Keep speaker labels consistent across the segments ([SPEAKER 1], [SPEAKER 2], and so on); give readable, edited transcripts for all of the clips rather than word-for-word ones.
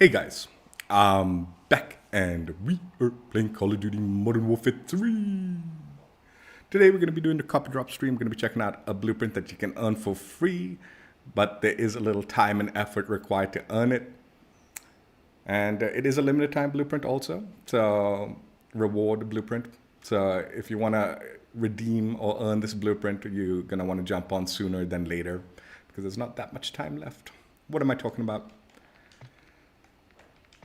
[SPEAKER 1] Hey guys, I'm back and we are playing Call of Duty Modern Warfare 3. Today we're going to be doing the copy drop stream. We're going to be checking out a blueprint that you can earn for free, but there is a little time and effort required to earn it. And it is a limited time blueprint also. It's a reward blueprint. So if you want to redeem or earn this blueprint, you're going to want to jump on sooner than later because there's not that much time left. What am I talking about?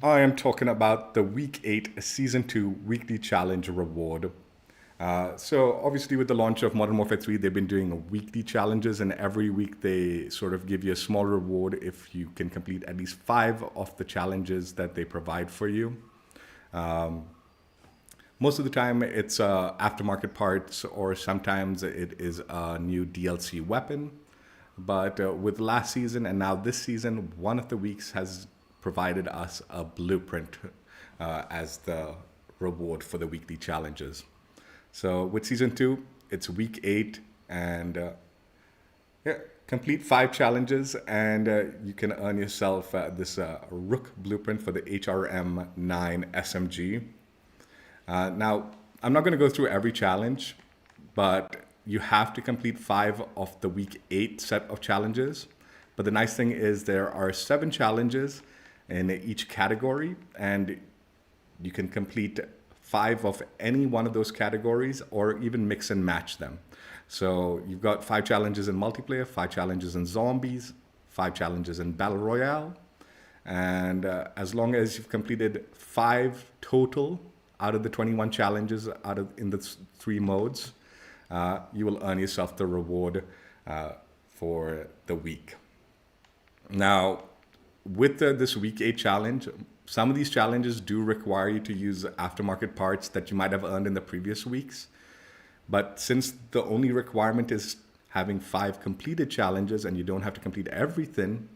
[SPEAKER 1] I am talking about the Week 8 Season 2 Weekly Challenge Reward. So obviously with the launch of Modern Warfare 3, they've been doing weekly challenges, and every week they sort of give you a small reward if you can complete at least 5 of the challenges that they provide for you. Most of the time it's aftermarket parts, or sometimes it is a new DLC weapon. But with last season and now this season, one of the weeks has provided us a blueprint as the reward for the weekly challenges. So with Season 2, it's Week 8, and complete 5 challenges, and you can earn yourself this Rook blueprint for the HRM-9 SMG. Now, I'm not going to go through every challenge, but you have to complete 5 of the Week 8 set of challenges. But the nice thing is there are 7 challenges in each category, and you can complete 5 of any one of those categories or even mix and match them. So you've got 5 challenges in multiplayer, 5 challenges in zombies, 5 challenges in battle royale, and as long as you've completed 5 total out of the 21 challenges in the 3 modes, you will earn yourself the reward for the week. Now, with this Week 8 challenge, some of these challenges do require you to use aftermarket parts that you might have earned in the previous weeks. But since the only requirement is having 5 completed challenges and you don't have to complete everything,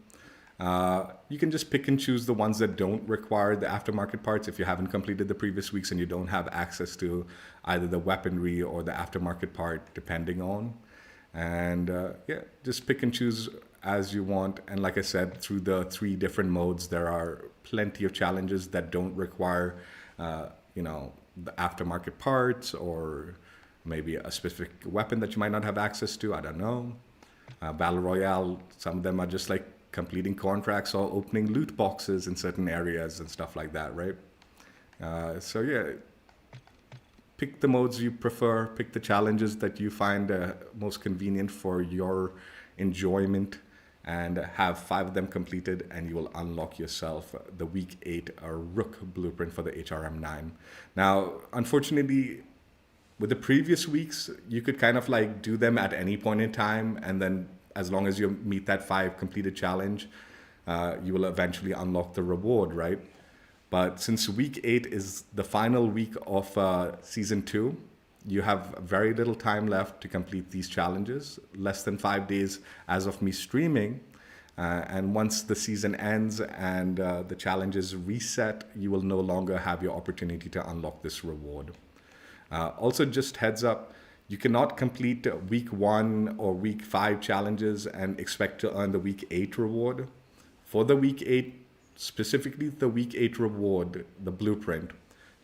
[SPEAKER 1] you can just pick and choose the ones that don't require the aftermarket parts if you haven't completed the previous weeks and you don't have access to either the weaponry or the aftermarket part, depending on. And just pick and choose as you want. And like I said, through the 3 different modes, there are plenty of challenges that don't require, the aftermarket parts or maybe a specific weapon that you might not have access to. I don't know. Battle Royale, some of them are just like completing contracts or opening loot boxes in certain areas and stuff like that, right? Pick the modes you prefer, pick the challenges that you find most convenient for your enjoyment, and have 5 of them completed, and you will unlock yourself the Week 8 Rook blueprint for the HRM-9. Now, unfortunately, with the previous weeks, you could kind of like do them at any point in time, and then as long as you meet that 5 completed challenge, you will eventually unlock the reward, right? But since Week 8 is the final week of Season 2, you have very little time left to complete these challenges, less than 5 days as of me streaming. And once the season ends and the challenges reset, you will no longer have your opportunity to unlock this reward. Also, just heads up, you cannot complete Week 1 or Week 5 challenges and expect to earn the Week 8 reward. For the Week 8, specifically the Week 8 reward, the blueprint,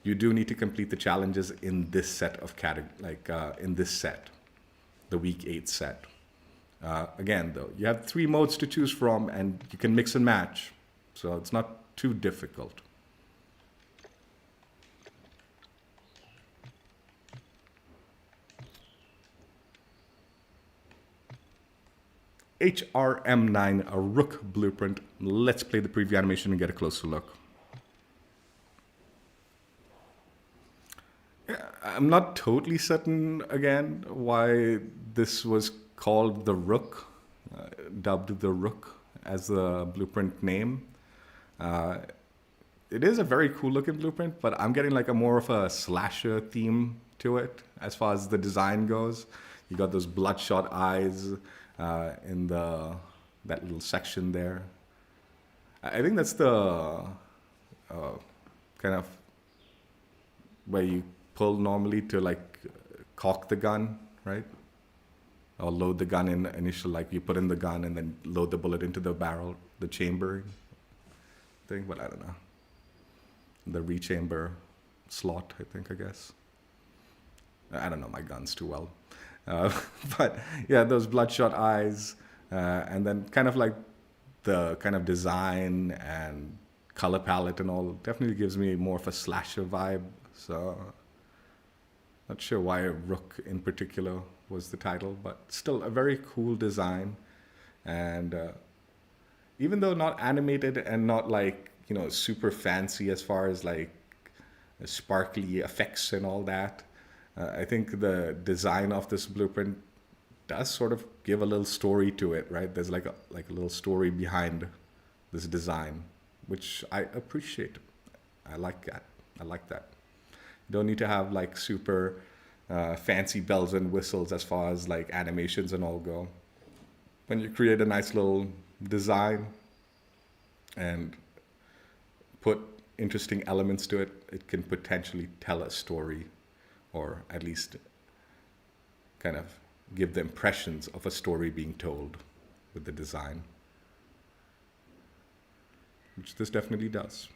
[SPEAKER 1] you do need to complete the challenges in this set of in this set, the Week 8 set. Again, though, you have 3 modes to choose from, and you can mix and match, so it's not too difficult. HRM-9 Rook blueprint. Let's play the preview animation and get a closer look. I'm not totally certain, again, why this was called the Rook, dubbed the Rook as the blueprint name. It is a very cool looking blueprint, but I'm getting like a more of a slasher theme to it as far as the design goes. You got those bloodshot eyes in that little section there. I think that's the kind of where you pull normally to like cock the gun, right? Or load the gun in initial, like you put in the gun and then load the bullet into the barrel, the chamber. thing, but I don't know. The rechamber slot, I guess. I don't know my guns too well. But yeah, those bloodshot eyes, and then kind of like the kind of design and color palette and all definitely gives me more of a slasher vibe. So not sure why Rook in particular was the title, but still a very cool design. And even though not animated and not like, super fancy as far as like sparkly effects and all that, I think the design of this blueprint does sort of give a little story to it, right? There's like a little story behind this design, which I appreciate. I like that. You don't need to have like super fancy bells and whistles as far as like animations and all go. When you create a nice little design and put interesting elements to it, it can potentially tell a story, or at least kind of give the impressions of a story being told with the design, which this definitely does.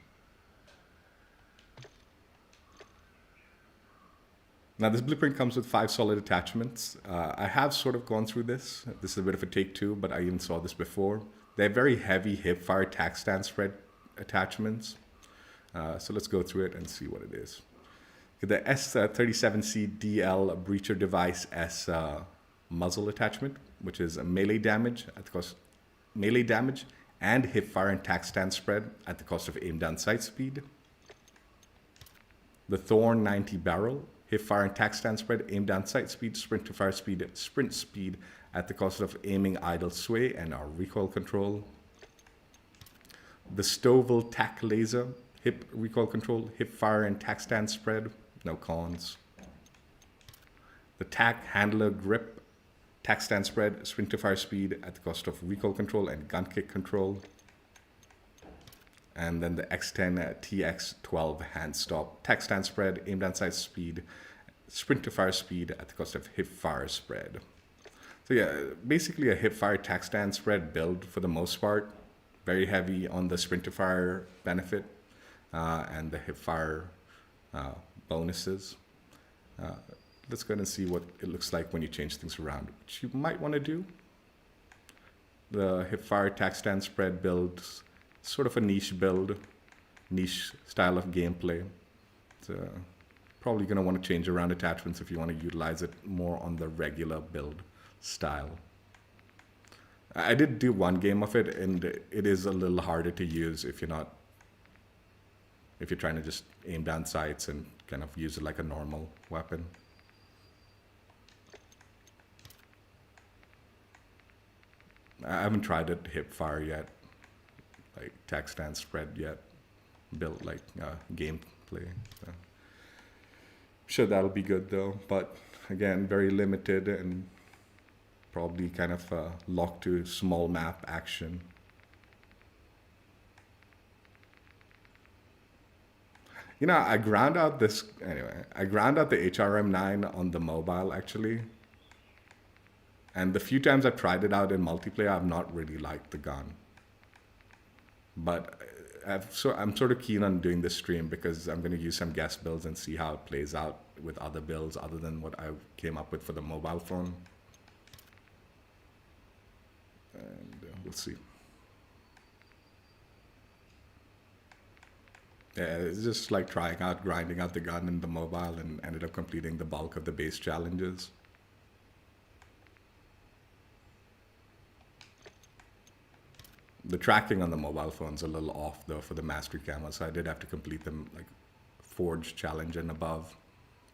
[SPEAKER 1] Now, this blueprint comes with 5 solid attachments. I have sort of gone through this. This is a bit of a take two, but I even saw this before. They're very heavy Hipfire tack stand spread attachments. So let's go through it and see what it is. The S37C DL Breacher Device S muzzle attachment, which is a melee damage at the cost melee damage and hipfire and tack stand spread at the cost of aim down sight speed. The Thorn 90 barrel, hipfire and tack stand spread, aim down sight speed, sprint to fire speed, sprint speed at the cost of aiming idle sway and our recoil control. The Stovall tack laser, hip recoil control, hipfire and tack stand spread, no cons. The tack handler grip, tack stand spread, sprint to fire speed at the cost of recoil control and gun kick control. And then the X10 TX12 hand stop, tack stand spread, aim down sight speed, sprint to fire speed at the cost of hip fire spread. So yeah, basically a hip fire tack stand spread build for the most part. Very heavy on the sprint to fire benefit and the hip fire bonuses. Let's go ahead and see what it looks like when you change things around, which you might want to do. The hip fire tack stand spread builds sort of a niche build, niche style of gameplay. So probably going to want to change around attachments if you want to utilize it more on the regular build style. I did do one game of it, and it is a little harder to use if you're trying to just aim down sights and kind of use it like a normal weapon. I haven't tried it hip fire yet, like tack stand spread yet, built like gameplay. So. Sure, that'll be good though, but again, very limited and probably kind of locked to small map action. You know, I ground out the HRM-9 on the mobile actually. And the few times I've tried it out in multiplayer, I've not really liked the gun. But I'm sort of keen on doing this stream because I'm going to use some guest builds and see how it plays out with other builds other than what I came up with for the mobile phone. And we'll see. Yeah, it's just like grinding out the gun in the mobile, and ended up completing the bulk of the base challenges. The tracking on the mobile phone's a little off though for the mastery camo, so I did have to complete them like Forge challenge and above,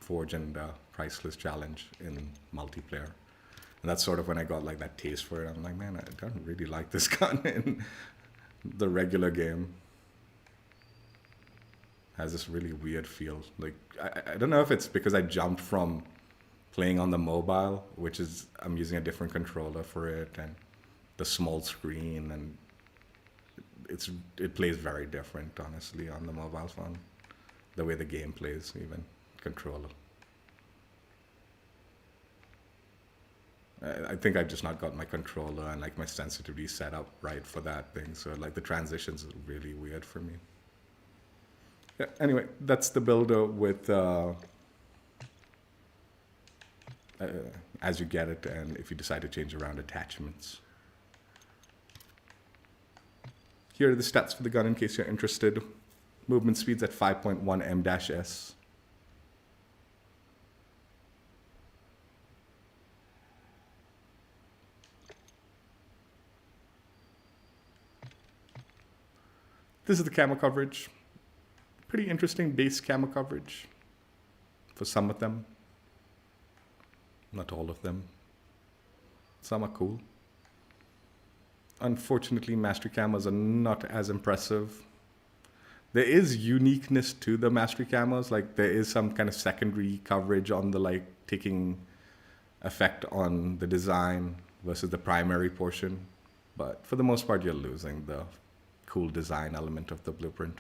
[SPEAKER 1] Forge and Priceless challenge in multiplayer. And that's sort of when I got like that taste for it. I'm like, man, I don't really like this gun in the regular game. Has this really weird feel. Like I don't know if it's because I jumped from playing on the mobile, which is I'm using a different controller for it, and the small screen, and it plays very different, honestly, on the mobile phone. The way the game plays, even controller. I think I've just not got my controller and like my sensitivity set up right for that thing. So like the transitions are really weird for me. Yeah, anyway, that's the builder with as you get it, and if you decide to change around attachments. Here are the stats for the gun in case you're interested. Movement speeds at 5.1 m-s. This is the camo coverage. Pretty interesting base camo coverage for some of them. Not all of them. Some are cool. Unfortunately, mastery camos are not as impressive. There is uniqueness to the mastery camos. Like there is some kind of secondary coverage on the like taking effect on the design versus the primary portion. But for the most part, you're losing the cool design element of the blueprint.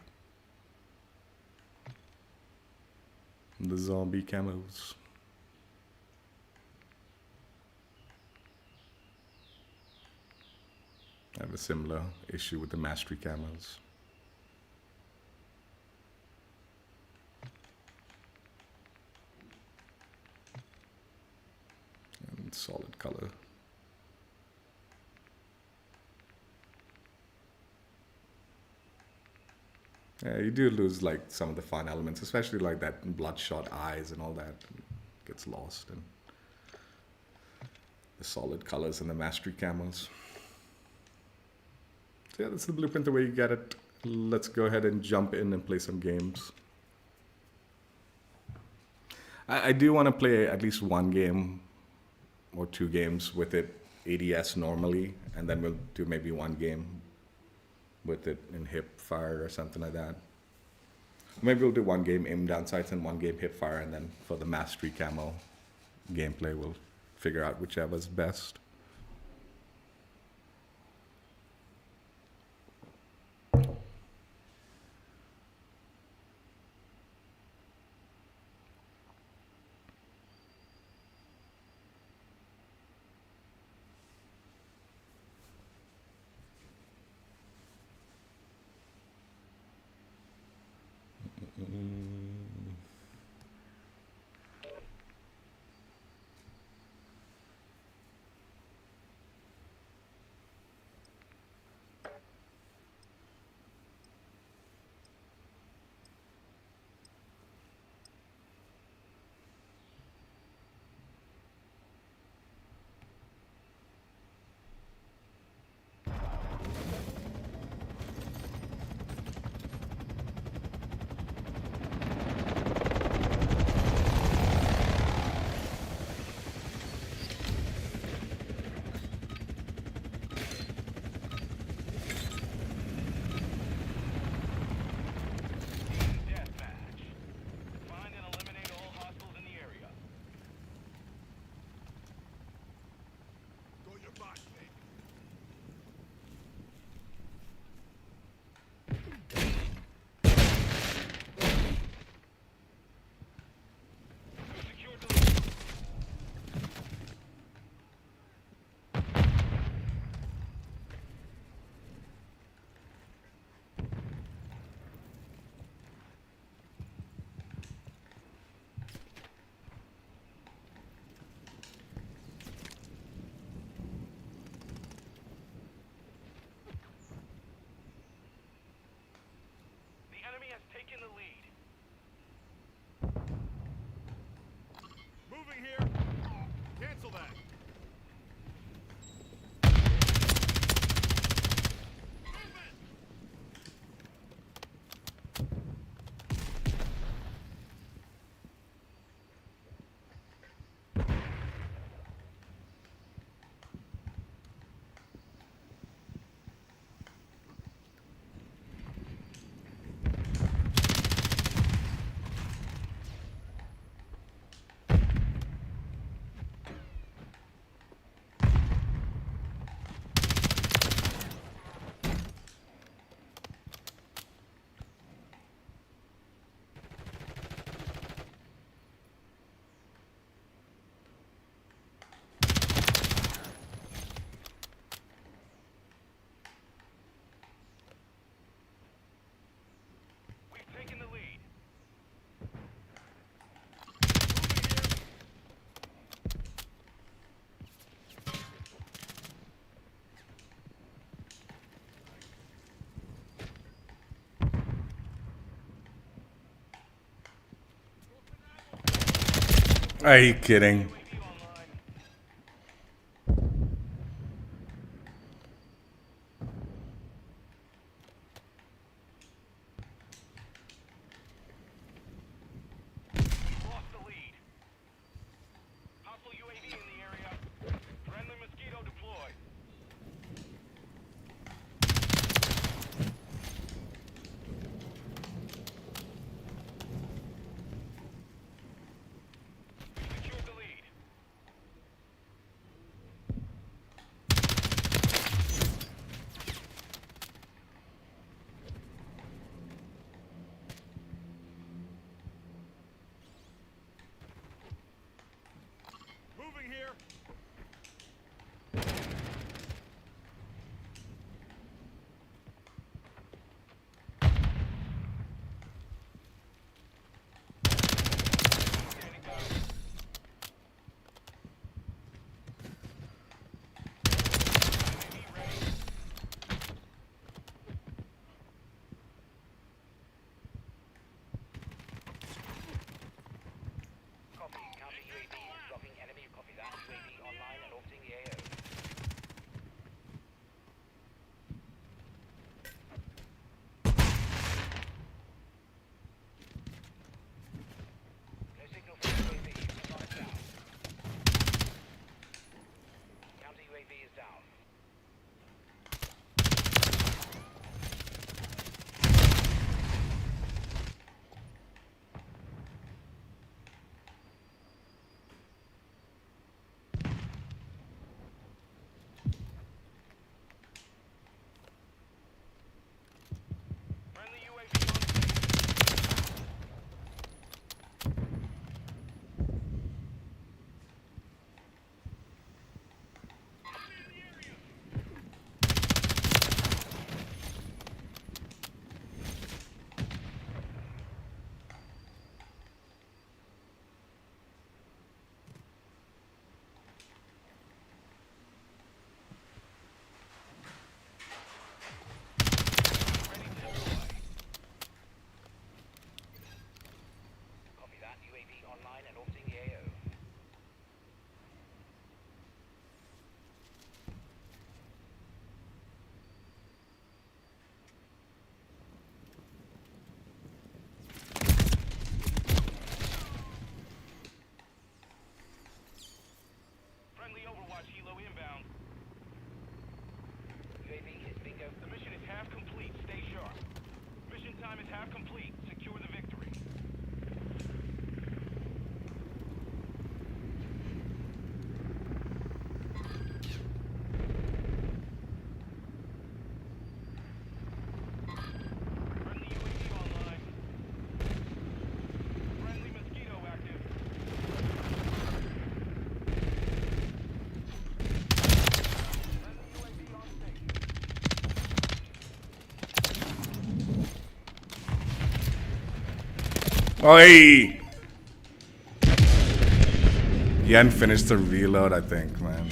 [SPEAKER 1] The zombie camos. I have a similar issue with the mastery camos. And solid color. Yeah, you do lose like some of the fun elements, especially like that bloodshot eyes and all that gets lost in the solid colors and the mastery camos. So yeah, that's the blueprint the way you get it. Let's go ahead and jump in and play some games. I do want to play at least one game or two games with it ADS normally, and then we'll do maybe one game with it in Hipfire or something like that. Maybe we'll do one game aim down sights and one game Hipfire, and then for the mastery camo gameplay, we'll figure out whichever's best. Are you kidding? Oi! Yen finished the reload, I think, man.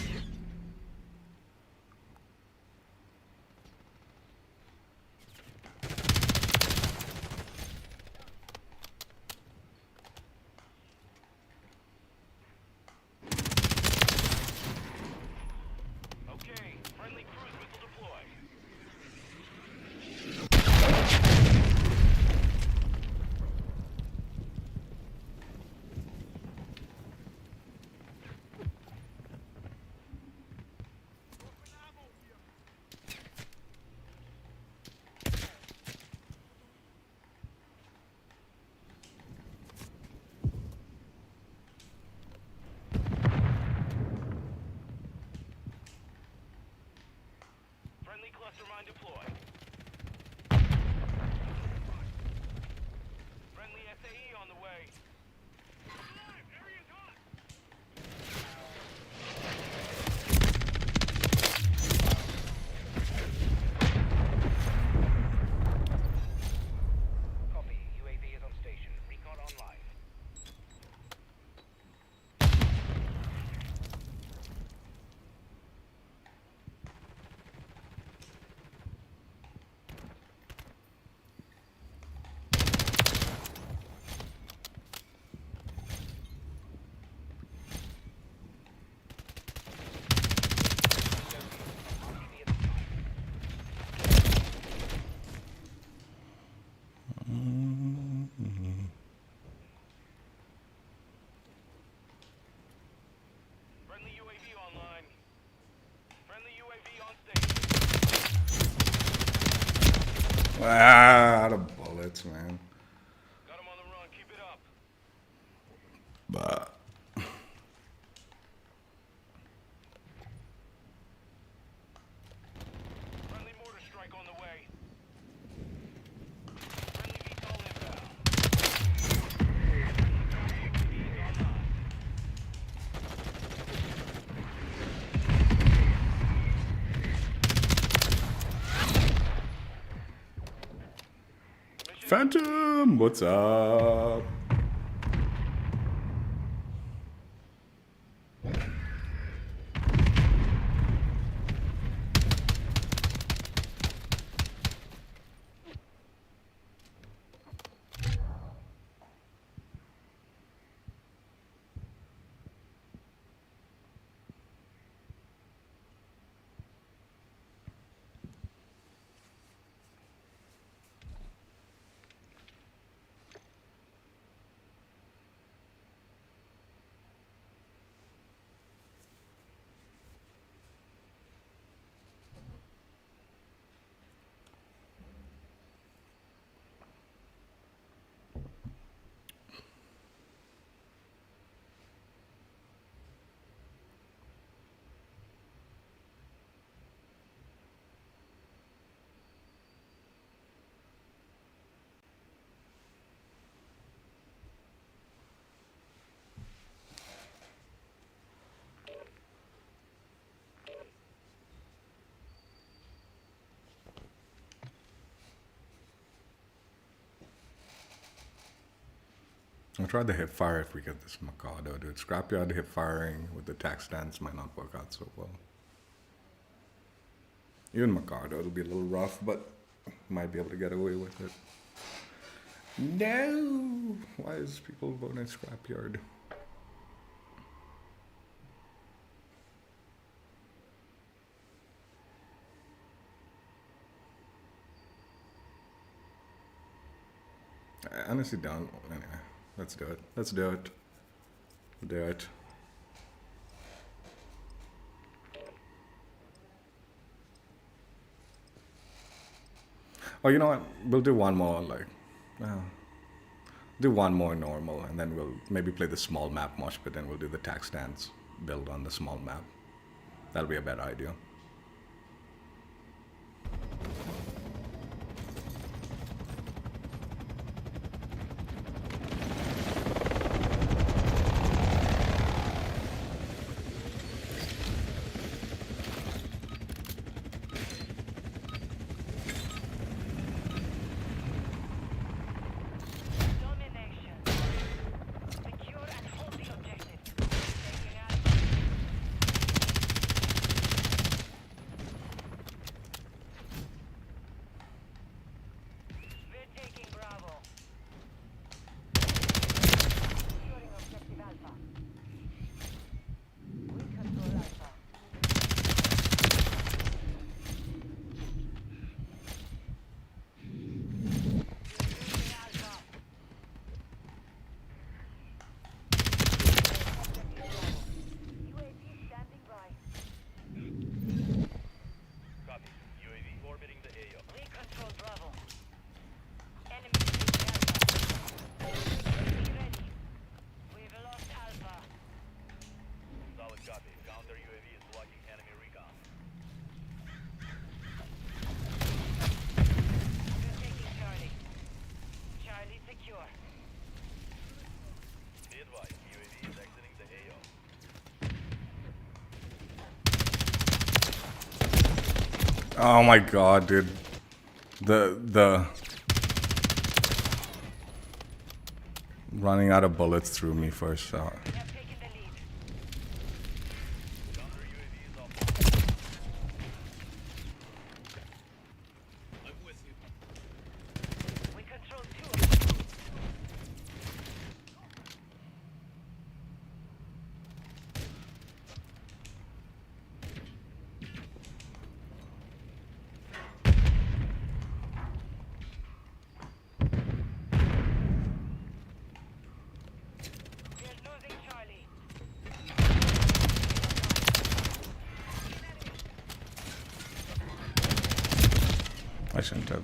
[SPEAKER 1] Out of bullets, man.
[SPEAKER 2] Got him on the run. Keep it up.
[SPEAKER 1] But
[SPEAKER 2] Friendly mortar strike on the way. Friendly VTOL inbound.
[SPEAKER 1] Phantom, what's up? I'll try the Hipfire if we get this Mikado, dude. Scrapyard hip firing with the tac stands might not work out so well. Even Mikado, it'll be a little rough, but might be able to get away with it. No! Why is people voting Scrapyard? I honestly don't. Anyway, let's do it. Let's do it. Do it. Oh, you know what? We'll do one more, like, do one more normal, and then we'll maybe play the small map mosh pit, and we'll do the tac stands build on the small map. That'll be a better idea. Oh my god, dude. The running out of bullets threw me for a shot. I shouldn't have.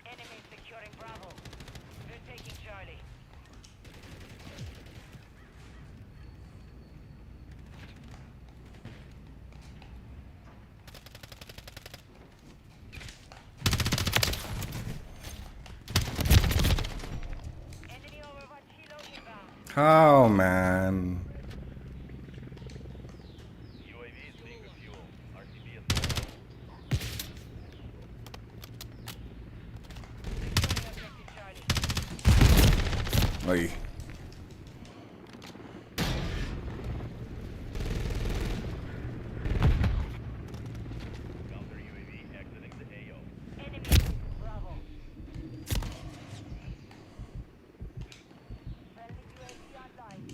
[SPEAKER 2] Enemy securing Bravo. They're taking Charlie. Enemy overwatch helo inbound.
[SPEAKER 1] Oh man.
[SPEAKER 2] UAV is being refueled. RTB is securing objective Charlie.
[SPEAKER 1] Oi.
[SPEAKER 2] Counter UAV exiting the AO. Enemy Bravo. Friendly UAV online.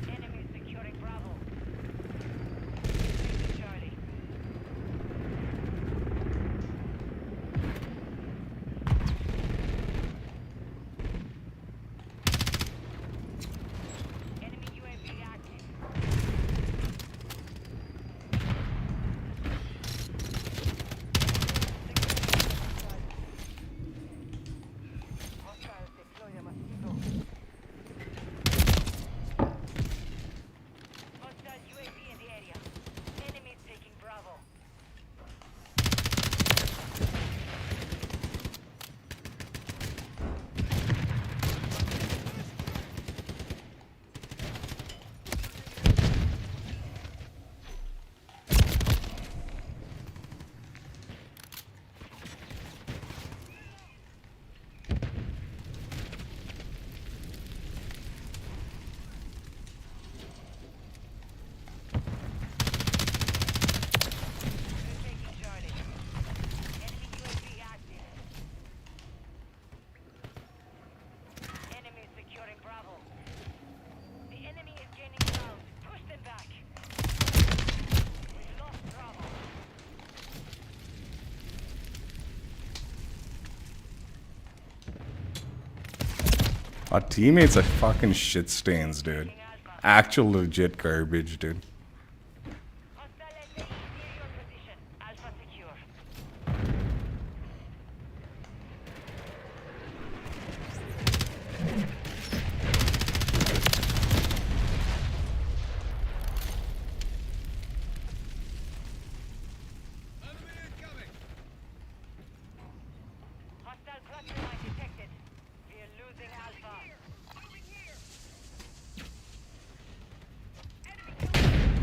[SPEAKER 2] Enemy securing Bravo. Taking Charlie. Enemy UAV active. Hostiles deploy a mosquito. Hostile UAV in the area. Enemy taking Bravo. They're taking Charlie. Enemy UAV active. Enemy securing Bravo. The enemy is gaining ground. Push them back. We lost Bravo.
[SPEAKER 1] Our teammates are fucking shit stains, dude.
[SPEAKER 2] Taking Alpha.
[SPEAKER 1] Actual legit garbage, dude.
[SPEAKER 2] Hostile SAE near your position. Alpha secure. Hostile cluster mine detected. We are losing Alpha. Moving here. Enemy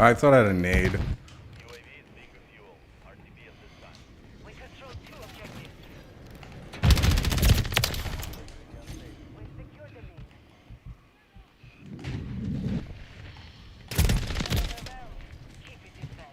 [SPEAKER 1] I thought I had a nade.
[SPEAKER 2] We control 2 objectives. We secured the main. Keep it this way.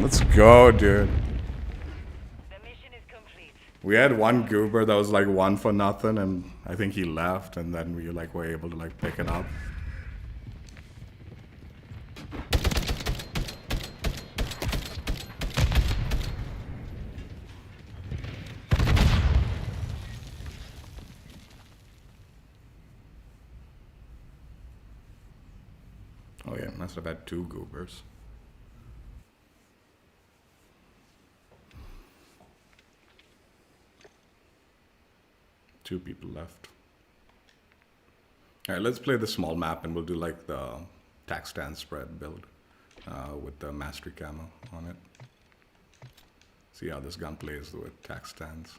[SPEAKER 1] Let's go, dude.
[SPEAKER 2] The mission is complete.
[SPEAKER 1] We had one goober that was like 1 for nothing, and I think he left, and then we like were able to like pick it up. Oh yeah, must have had 2 goobers. Two people left. All right, let's play the small map, and we'll do like the tac stand spread build with the mastery camo on it. See how this gun plays with tac stands.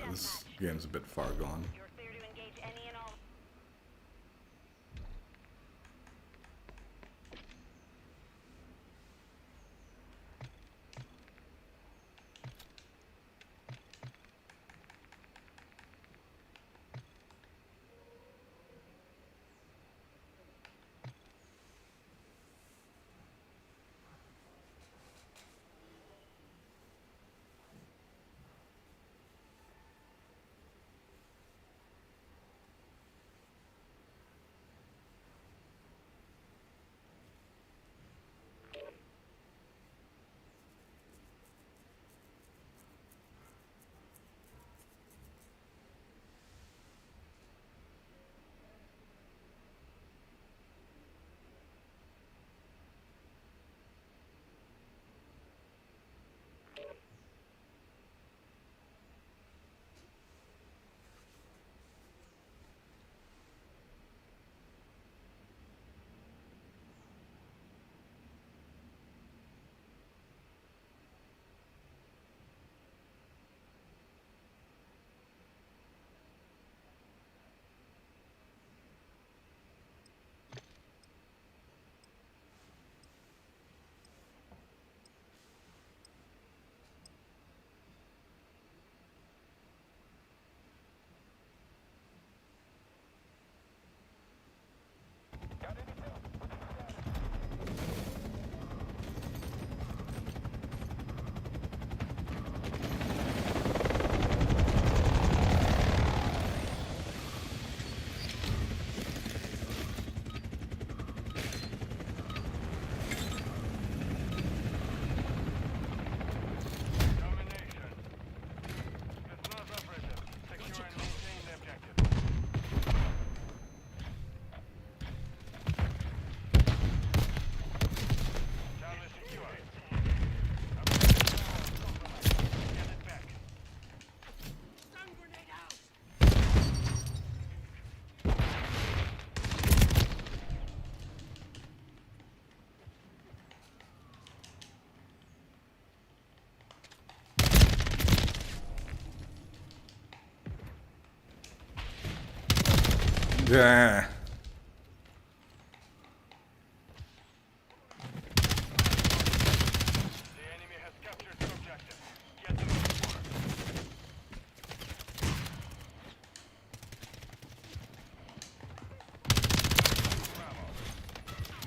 [SPEAKER 1] This game's a bit far gone.
[SPEAKER 2] You're clear to engage any and all.
[SPEAKER 1] Yeah.
[SPEAKER 3] The enemy has captured the objective. Get them to work. Bravo.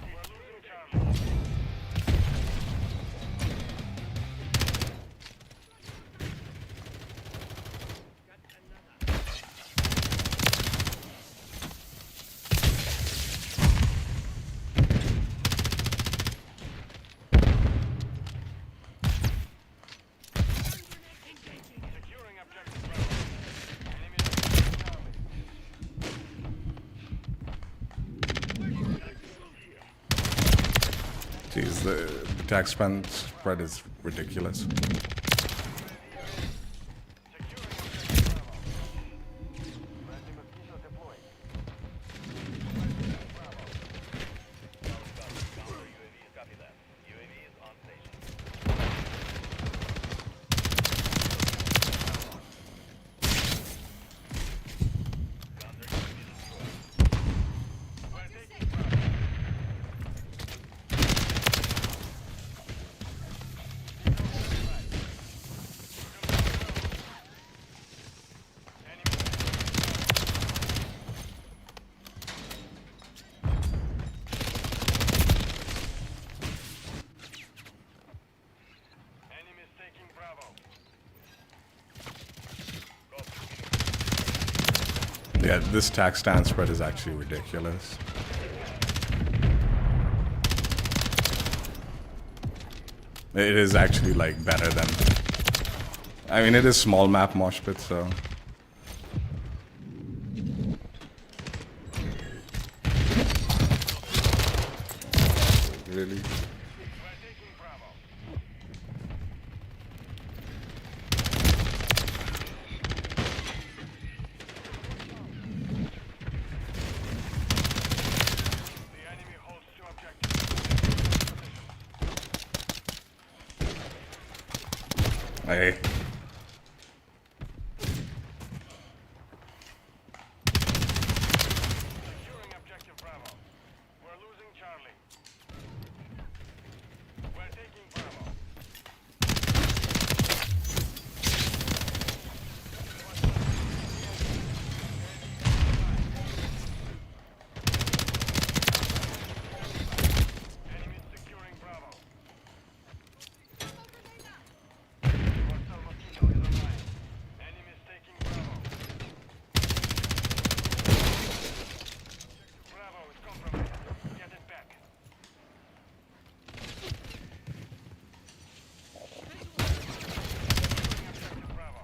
[SPEAKER 3] We're losing Charlie. Securing objective Bravo. Enemy has captured Charlie.
[SPEAKER 1] Jeez, the attack spread is ridiculous.
[SPEAKER 3] Securing objective Bravo. Friendly mosquito deployed. Bravo. Counter UAV, copy that. UAV is on station. Counter UAV destroyed. We're taking Bravo. Enemy is taking Bravo.
[SPEAKER 1] Yeah, this attack stance spread is actually ridiculous. It is actually like better than. I mean, it is small map mosh pit, so. Really?
[SPEAKER 3] We're taking Bravo. The enemy holds two objectives.
[SPEAKER 1] Hey.
[SPEAKER 3] Securing objective Bravo. We're losing Charlie. We're taking Bravo. Enemy securing Bravo. Hostile mosquito is online. Enemy is taking Bravo. Bravo is compromised. Get it back. Objective Bravo.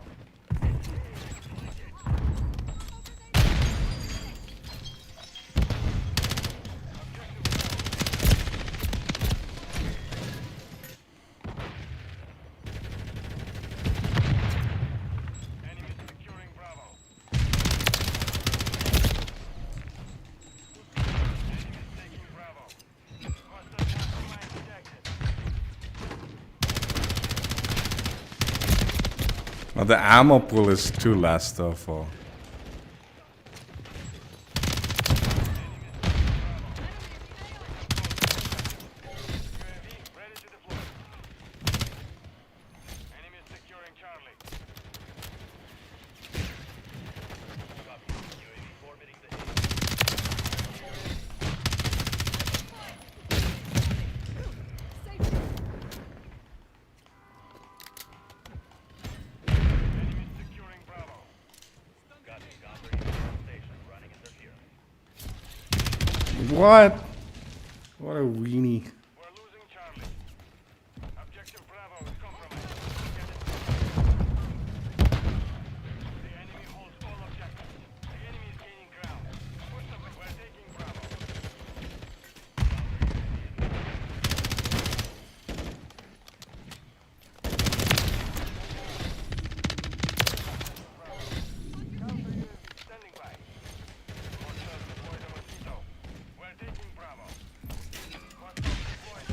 [SPEAKER 3] Enemy securing Bravo. Enemy is taking Bravo. Hostile mastermind detected.
[SPEAKER 1] Well, the ammo pool is too less though for.
[SPEAKER 3] UAV ready to deploy. Enemy is securing Charlie. Copy. UAV orbiting the Enemy is securing Bravo. Copy. Counter UAV on station. Running interference.
[SPEAKER 1] What? What a weenie.
[SPEAKER 3] We're losing Charlie. Objective Bravo is compromised. Get it. The enemy holds all objectives. The enemy is gaining ground. Push them. We're taking Bravo. Counter UAV standing by. Hostiles deploy the mosquito. We're taking Bravo. Hostiles deployed.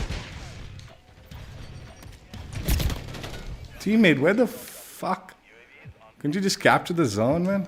[SPEAKER 1] Teammate, where the fuck? Couldn't you just capture the zone, man?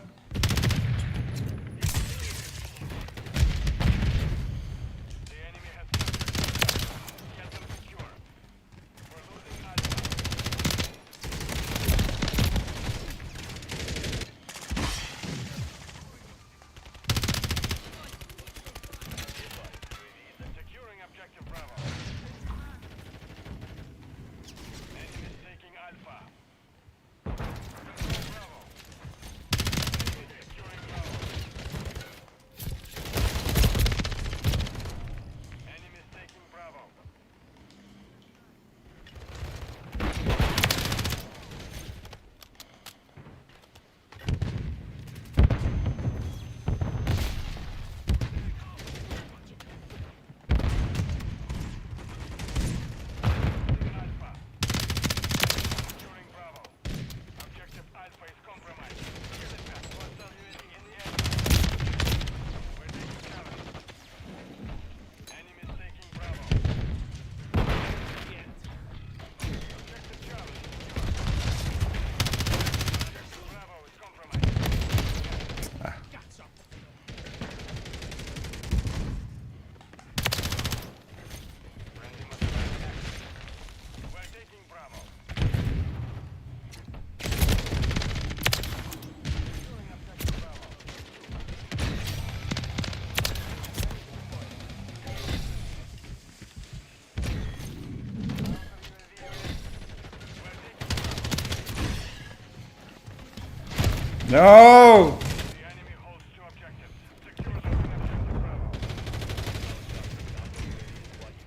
[SPEAKER 1] No!
[SPEAKER 3] The enemy holds 2 objectives. Secure those and objective Bravo.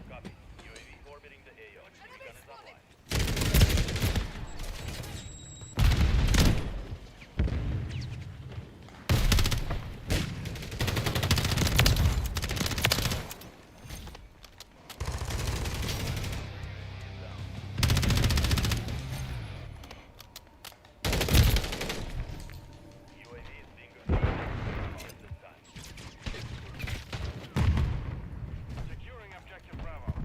[SPEAKER 4] Copy. UAV orbiting the AO. Gun is online. UAV is being good. At this time.
[SPEAKER 3] Securing objective Bravo. Securing objective Bravo.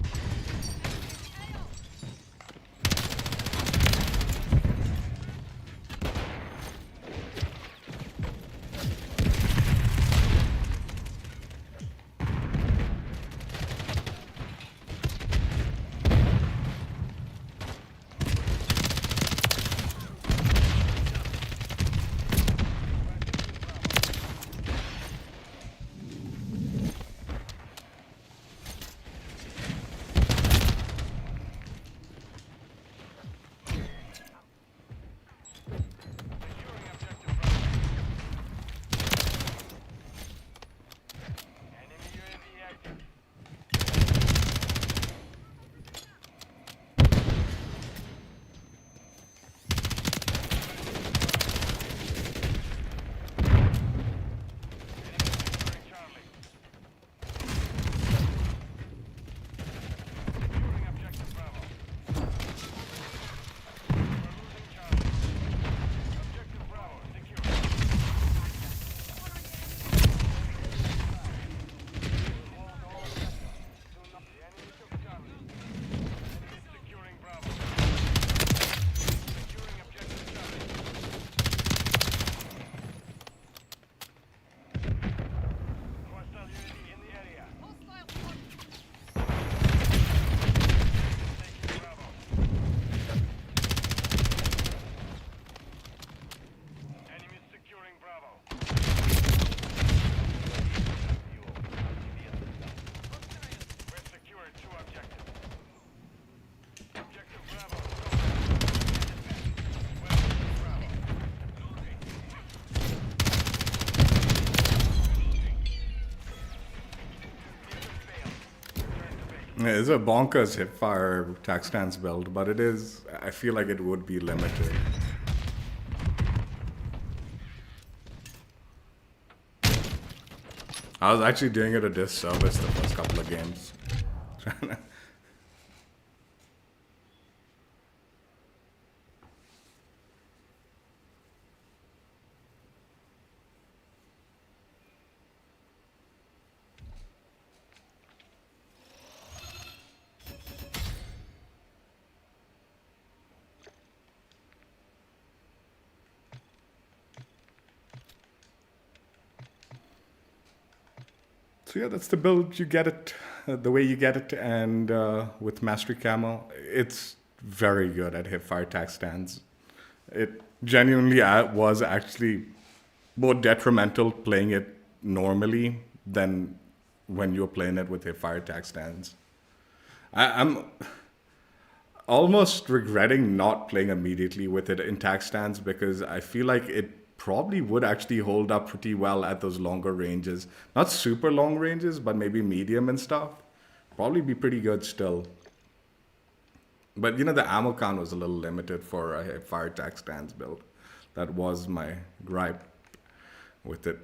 [SPEAKER 3] Enemy UAV active. Enemy securing Charlie. Securing objective Bravo. We're losing Charlie. Objective Bravo secure. Hold all objectives. The enemy took Charlie. Enemy securing Bravo. Securing objective Charlie. Hostile UAV in the area. Taking Bravo. Enemy securing Bravo. We've secured 2 objectives. Objective Bravo. We're losing Bravo. Mission failed. Return to base.
[SPEAKER 1] It's a bonkers Hipfire tac stance build, but it is, I feel like it would be limited. I was actually doing it a disservice the first couple of games. So yeah, that's the build. You get it the way you get it, and with Mastery Camo, it's very good at hipfire tac stands. It genuinely was actually more detrimental playing it normally than when you're playing it with hipfire tac stands. I'm almost regretting not playing immediately with it in tac stands because I feel like it probably would actually hold up pretty well at those longer ranges. Not super long ranges, but maybe medium and stuff. Probably be pretty good still. But you know, the ammo count was a little limited for a fire tac stands build. That was my gripe with it.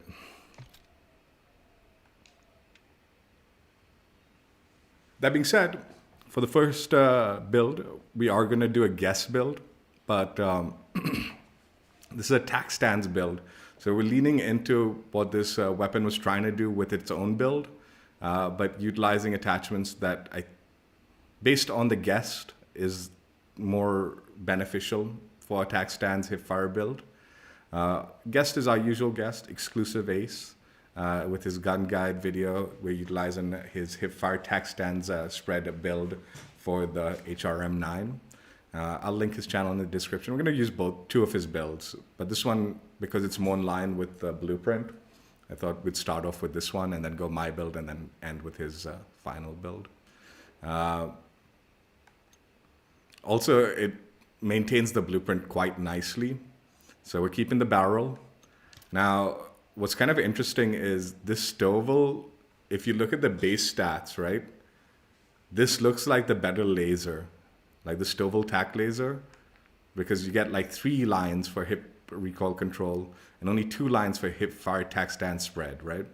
[SPEAKER 1] That being said, for the first build, we are going to do a guess build, but this is a tac stands build. So we're leaning into what this weapon was trying to do with its own build, but utilizing attachments that, based on the guest, is more beneficial for a tac stands hipfire build. Guest is our usual guest, TheXclusiveAce, with his gun guide video. We're utilizing his hipfire tac stands spread build for the HRM-9. I'll link his channel in the description. We're going to use two of his builds, but this one, because it's more in line with the blueprint, I thought we'd start off with this one and then go my build and then end with his final build. Also, it maintains the blueprint quite nicely. So we're keeping the barrel. Now, what's kind of interesting is this Stovel, if you look at the base stats, right? This looks like the better laser, like the Stovel tac laser, because you get like 3 lines for hip recoil control and only 2 lines for hip fire tac stand spread, right?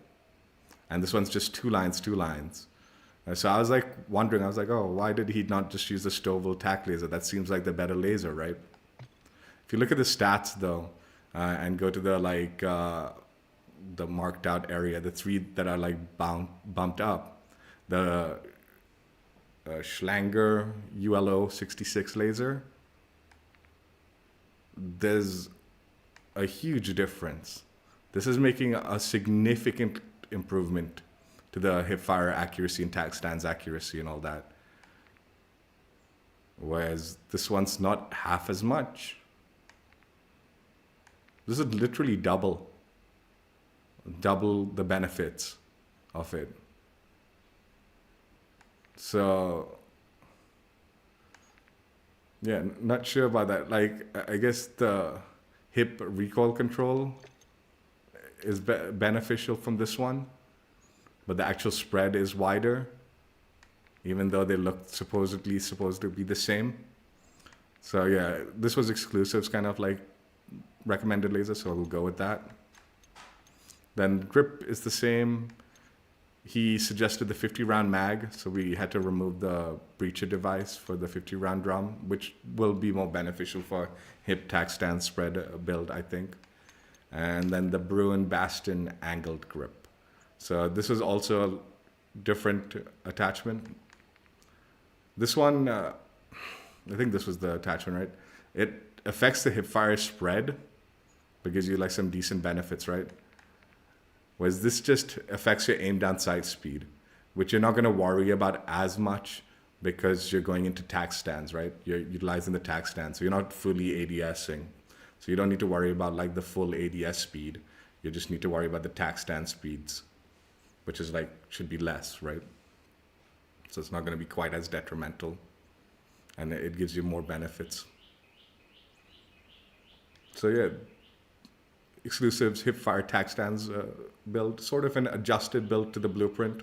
[SPEAKER 1] And this one's just 2 lines, 2 lines. So I was like wondering, I was like, oh, why did he not just use the Stovel tac laser? That seems like the better laser, right? If you look at the stats though, and go to the like the marked out area, the 3 that are like bumped up, the Schlanger ULO 66 laser, there's a huge difference. This is making a significant improvement to the hip fire accuracy and tac stands accuracy and all that. Whereas this one's not half as much. This is literally double the benefits of it. So yeah, not sure about that. Like, I guess the hip recoil control is beneficial from this one, but the actual spread is wider, even though they look supposed to be the same. So yeah, this was exclusives, kind of like recommended laser, so we'll go with that. Then grip is the same. He suggested the 50 round mag, so we had to remove the breacher device for the 50 round drum, which will be more beneficial for hip tac stand spread build, I think. And then the Bruin Bastion angled grip. So this is also a different attachment. This one, I think this was the attachment, right? It affects the hip fire spread, but gives you like some decent benefits, right? Whereas this just affects your aim down sight speed, which you're not going to worry about as much because you're going into tac stands, right? You're utilizing the tac stand, so you're not fully ADSing. So you don't need to worry about like the full ADS speed. You just need to worry about the tac stand speeds, which is like, should be less, right? So it's not going to be quite as detrimental, and it gives you more benefits. So yeah, exclusives Hipfire tac stands build, sort of an adjusted build to the blueprint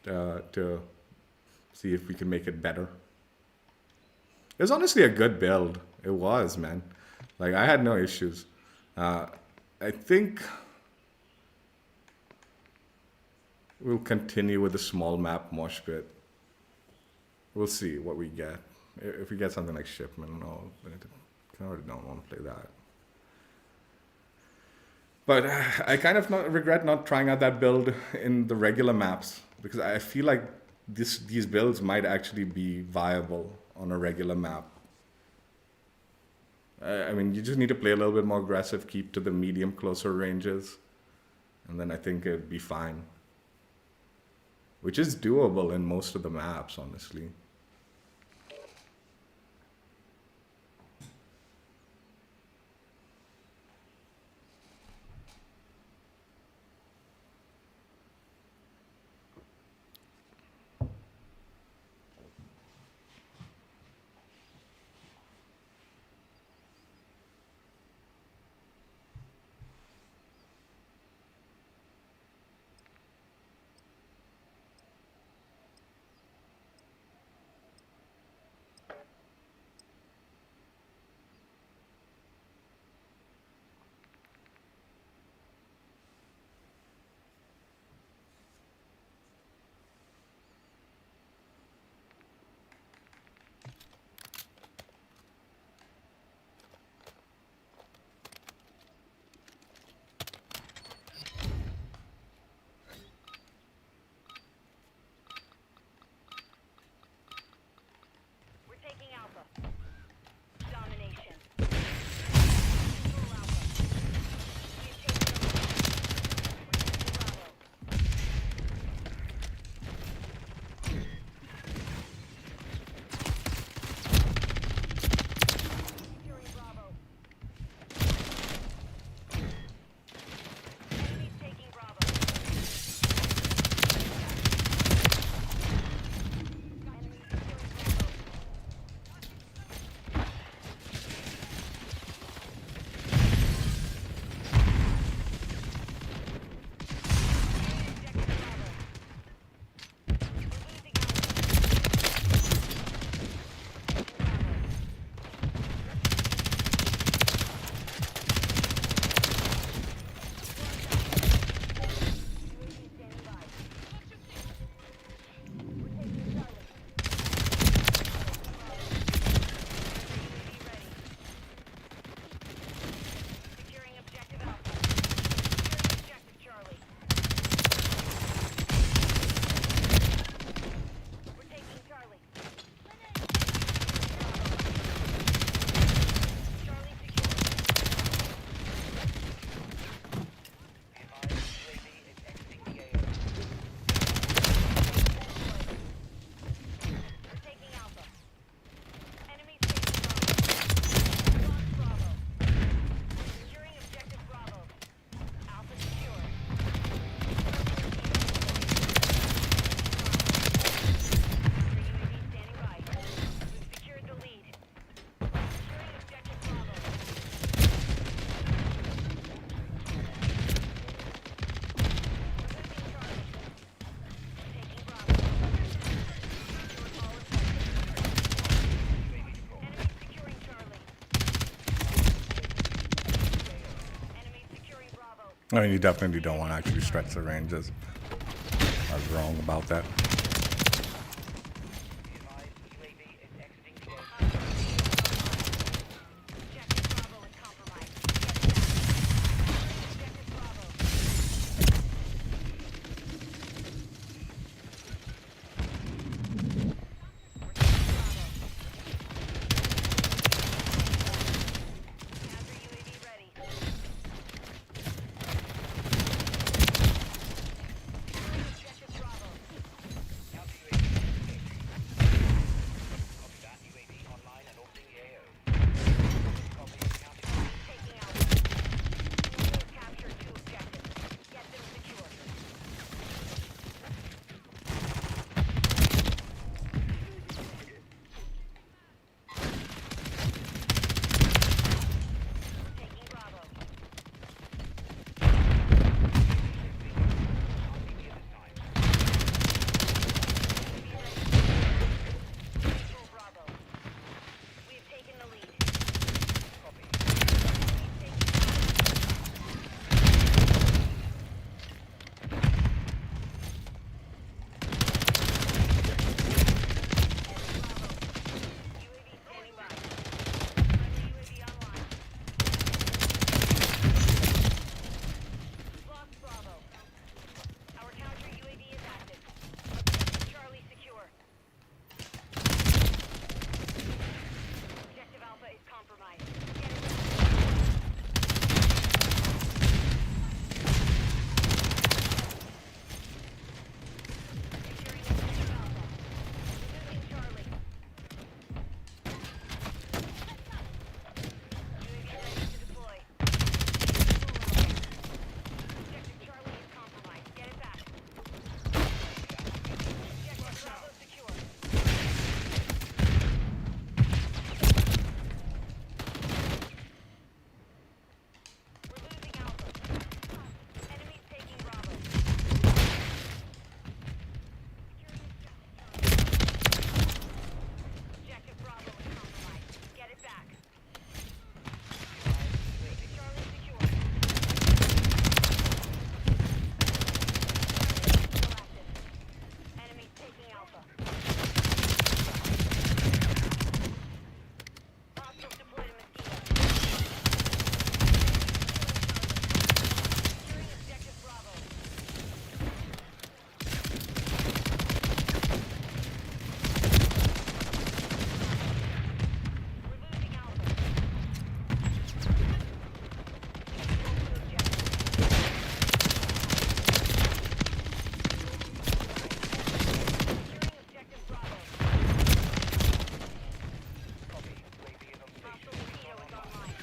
[SPEAKER 1] to see if we can make it better. It was honestly a good build. It was, man. Like, I had no issues. I think we'll continue with the small map mosh pit. We'll see what we get. If we get something like Shipment, no, I already don't want to play that. But I kind of regret not trying out that build in the regular maps, because I feel like these builds might actually be viable on a regular map. I mean, you just need to play a little bit more aggressive, keep to the medium closer ranges, and then I think it'd be fine. Which is doable in most of the maps, honestly. I mean, you definitely don't want to actually stretch the ranges. I was wrong about that.
[SPEAKER 4] Be advised, UAV is exiting the AO.
[SPEAKER 2] Objective Bravo is compromised. Objective Bravo. Counter UAV ready. Objective Bravo.
[SPEAKER 4] Counter UAV engaged. Copy that. UAV online and orbiting the AO. Copy. Counter UAV.
[SPEAKER 2] Taking out. We've captured 2 objectives. Get them secure. Taking Bravo.
[SPEAKER 4] RPG this time.
[SPEAKER 2] Control Bravo. We have taken the lead.
[SPEAKER 4] Copy.
[SPEAKER 2] UAV standing by. Friendly UAV online. Lost Bravo. Our counter UAV is active. Objective Charlie secure. Objective Alpha is compromised. Get it. Securing Objective Alpha. Losing Charlie. UAV ready to deploy. Objective Charlie is compromised. Get it back. Objective Bravo secure. We're losing Alpha. Enemies taking Bravo. Objective Bravo is compromised. Get it back. Charlie secure. Still active. Enemies taking Alpha. Hostiles deployed a Mosquito. Securing Objective Bravo. We're losing Alpha. Securing Objective Bravo.
[SPEAKER 4] Copy. UAV is on
[SPEAKER 2] Hostile
[SPEAKER 4] station.
[SPEAKER 2] Mosquito is online.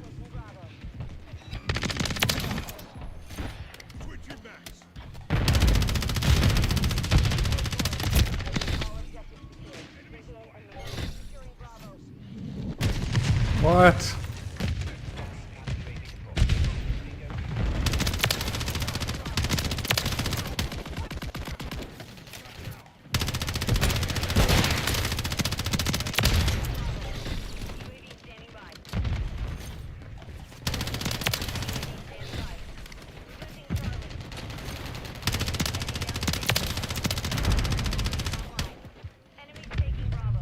[SPEAKER 2] Taking Bravo. All objectives secured. Visual and manual. Securing Bravo.
[SPEAKER 1] What?
[SPEAKER 2] UAV standing by. UAV standing by. Losing Charlie. Enemy taking Bravo.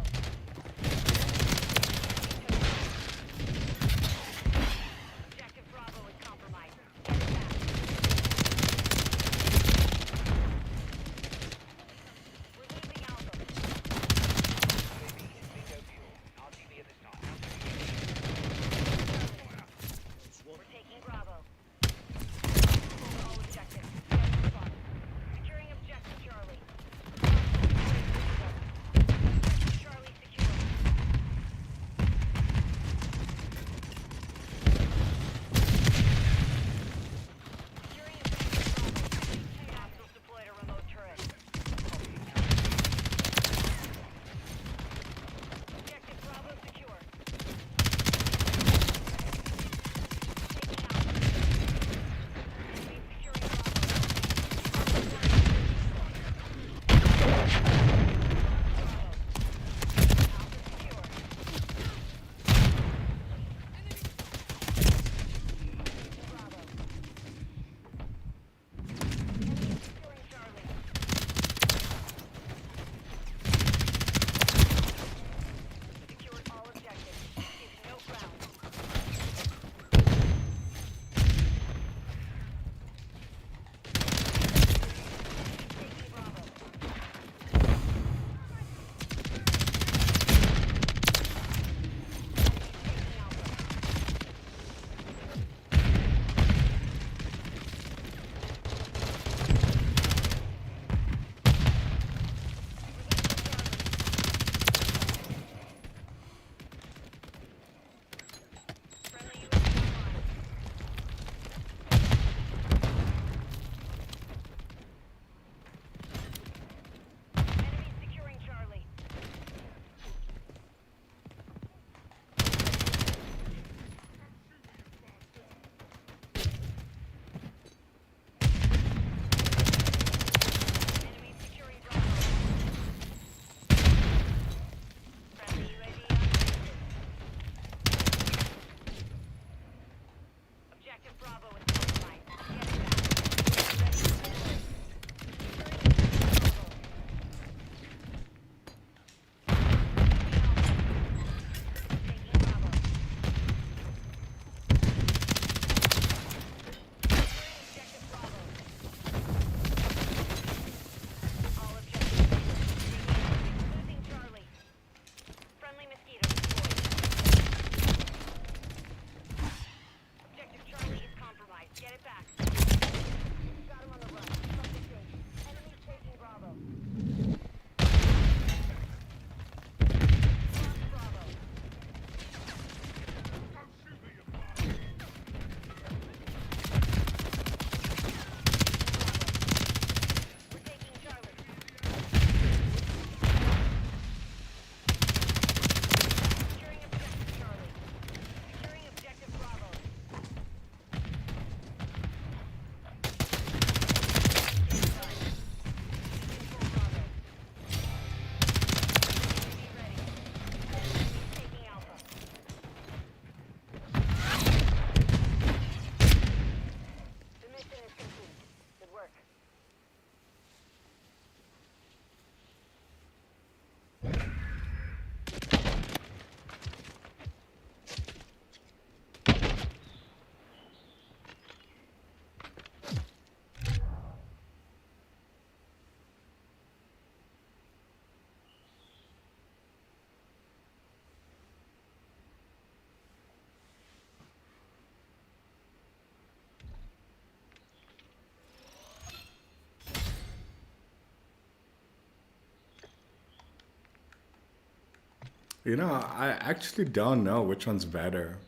[SPEAKER 1] I actually don't know which one's better.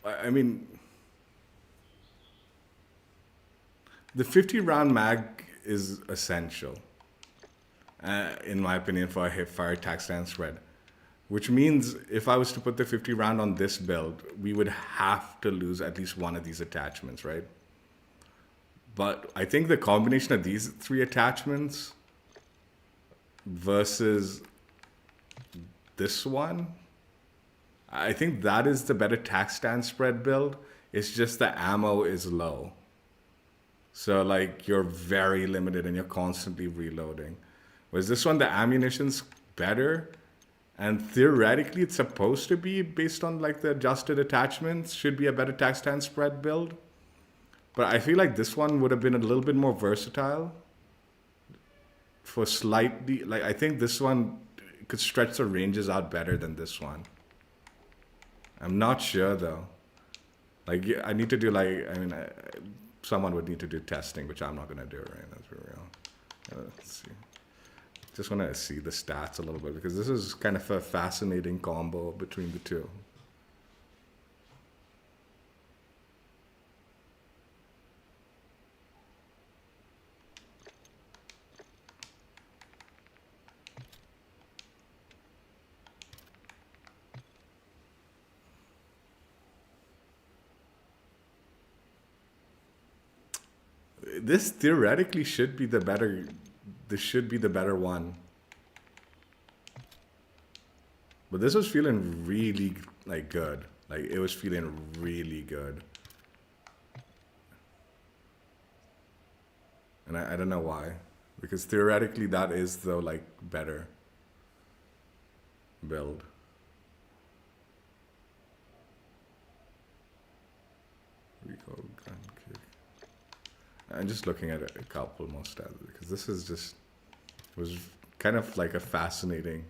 [SPEAKER 1] I mean, the 50 round mag is essential, in my opinion, for a hipfire attack stance spread. Which means if I was to put the 50 round on this build, we would have to lose at least one of these attachments, right? But I think the combination of these three attachments versus this one, I think that is the better tax stand spread build. It's just the ammo is low. So like you're very limited and you're constantly reloading. Whereas this one, the ammunition's better. And theoretically, it's supposed to be, based on like the adjusted attachments, should be a better tax stand spread build. But I feel like this one would have been a little bit more versatile. For slightly, like I think this one could stretch the ranges out better than this one. I'm not sure though. Like I need to do someone would need to do testing, which I'm not gonna do right now, for real. Let's see. Just want to see the stats a little bit because this is kind of a fascinating combo between the two. This theoretically should be the better. This should be the better one. But this was feeling really like good. Like it was feeling really good. And I don't know why. Because theoretically that is the like better build. Recoil gun kick. I'm just looking at a couple more stats because this is just was kind of like a fascinating.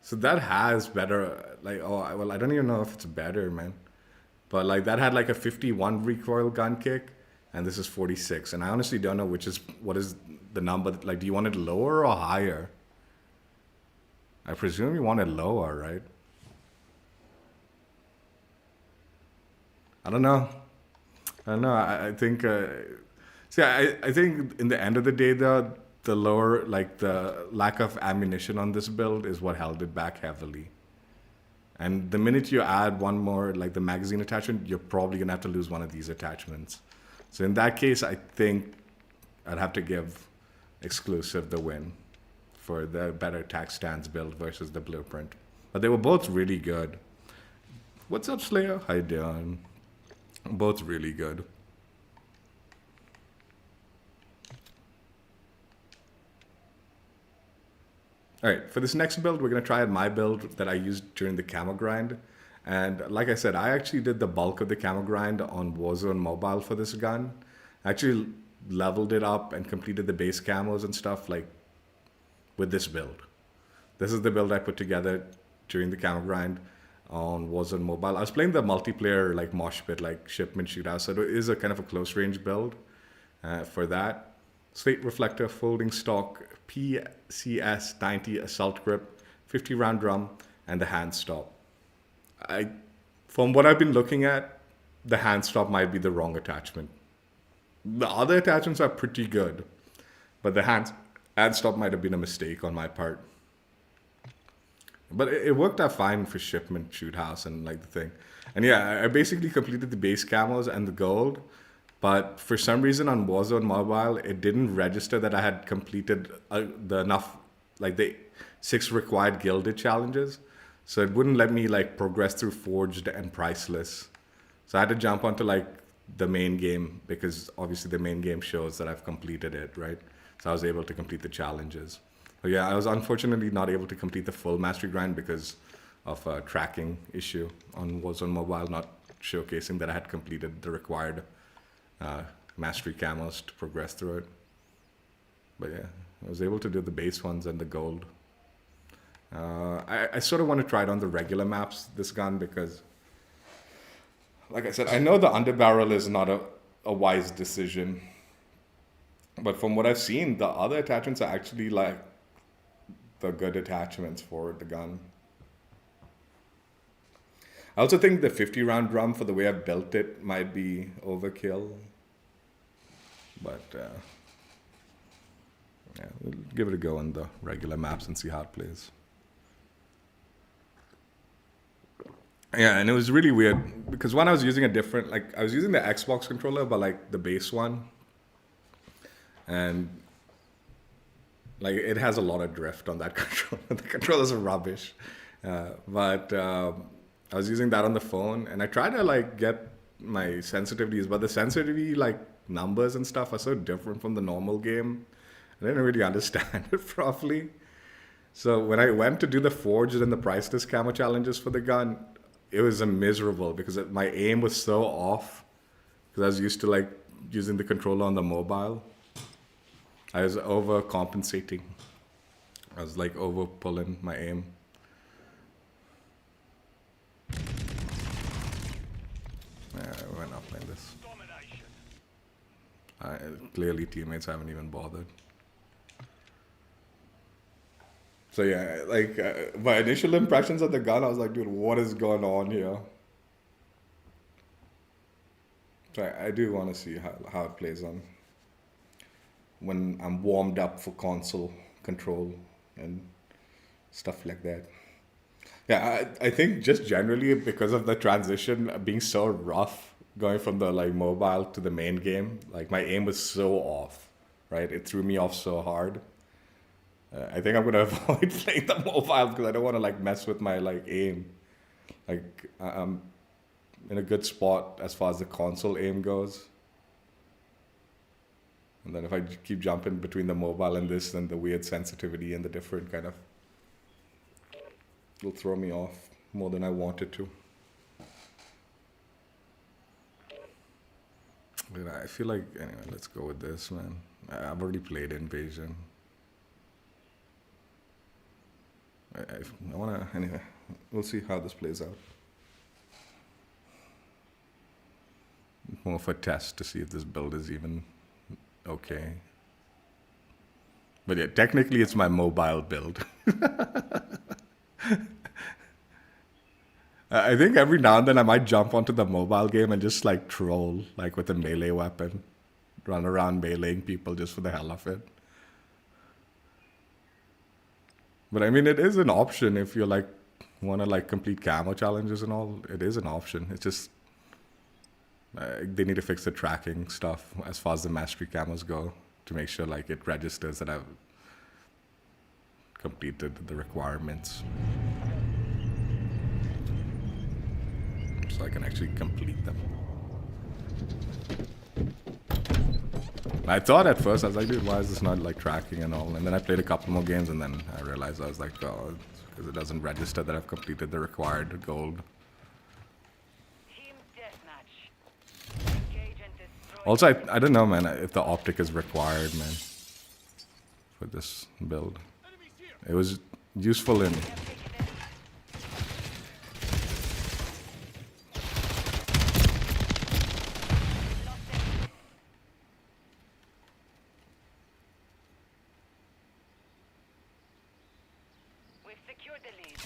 [SPEAKER 1] So that has better, like, well, I don't even know if it's better, man. But like that had like a 51 recoil gun kick, and this is 46. And I honestly don't know what is the number. Like, do you want it lower or higher? I presume you want it lower, right? I don't know. I think, I think in the end of the day, though, the lower, like the lack of ammunition on this build is what held it back heavily. And the minute you add one more, like the magazine attachment, you're probably gonna have to lose one of these attachments. So in that case, I think I'd have to give Exclusive the win for the better tax stance build versus the blueprint. But they were both really good. What's up, Slayer? How you doing? Both really good. All right, for this next build, we're gonna try out my build that I used during the camo grind. And like I said, I actually did the bulk of the camo grind on Warzone Mobile for this gun. I actually leveled it up and completed the base camos and stuff like with this build. This is the build I put together during the camo grind on Warzone Mobile. I was playing the multiplayer like mosh pit, like shipment shootout, so it is a kind of a close range build for that. Slate reflector, folding stock, PCS 90 assault grip, 50 round drum, and the hand stop. From what I've been looking at, the hand stop might be the wrong attachment. The other attachments are pretty good, but the hand stop might have been a mistake on my part. But it worked out fine for shipment shoot house and like the thing. And yeah, I basically completed the base camos and the gold. But for some reason on Warzone Mobile, it didn't register that I had completed the 6 required gilded challenges. So it wouldn't let me like progress through forged and priceless. So I had to jump onto like the main game because obviously the main game shows that I've completed it, right? So I was able to complete the challenges. But yeah, I was unfortunately not able to complete the full mastery grind because of a tracking issue on Warzone Mobile, not showcasing that I had completed the required mastery camos to progress through it. But yeah, I was able to do the base ones and the gold. I sort of want to try it on the regular maps, this gun, because like I said, I know the underbarrel is not a wise decision. But from what I've seen, the other attachments are actually like the good attachments for the gun. I also think the 50-round drum, for the way I built it, might be overkill. But yeah, we'll give it a go on the regular maps and see how it plays. Yeah, and it was really weird because when I was using a different, like I was using the Xbox controller, but like the base one, and like it has a lot of drift on that controller. The controllers are rubbish, but I was using that on the phone, and I tried to like get my sensitivities, but the sensitivity like numbers and stuff are so different from the normal game. I didn't really understand it properly. So when I went to do the forged and the priceless camo challenges for the gun, it was miserable because my aim was so off because I was used to like using the controller on the mobile. I was overcompensating. I was like over pulling my aim. Yeah, we're not playing this. Clearly teammates haven't even bothered. So yeah, like my initial impressions of the gun, I was like, dude, what is going on here? So I do want to see how it plays on when I'm warmed up for console control and stuff like that. Yeah, I think just generally because of the transition being so rough, going from the like mobile to the main game, like my aim was so off, right? It threw me off so hard. I think I'm gonna avoid playing the mobile because I don't want to like mess with my like aim. Like I'm in a good spot as far as the console aim goes. And then if I keep jumping between the mobile and this, then the weird sensitivity and the different kind of will throw me off more than I wanted to. But I feel like anyway, let's go with this, man. I've already played Invasion. I wanna, anyway, we'll see how this plays out. More of a test to see if this build is even okay. But yeah, technically it's my mobile build. I think every now and then I might jump onto the mobile game and just like troll, like with a melee weapon. Run around meleeing people just for the hell of it. But I mean, it is an option if you like want to like complete camo challenges and all. It is an option. It's just they need to fix the tracking stuff as far as the mastery camos go to make sure like it registers that I've completed the requirements, so I can actually complete them. I thought at first, I was like, dude, why is this not like tracking and all? And then I played a couple more games and then I realized I was like, oh, because it doesn't register that I've completed the required gold.
[SPEAKER 2] Team deathmatch. Engage and destroy.
[SPEAKER 1] Also, I don't know, man, if the optic is required, man, for this build. It was useful in...
[SPEAKER 2] We've secured the lead.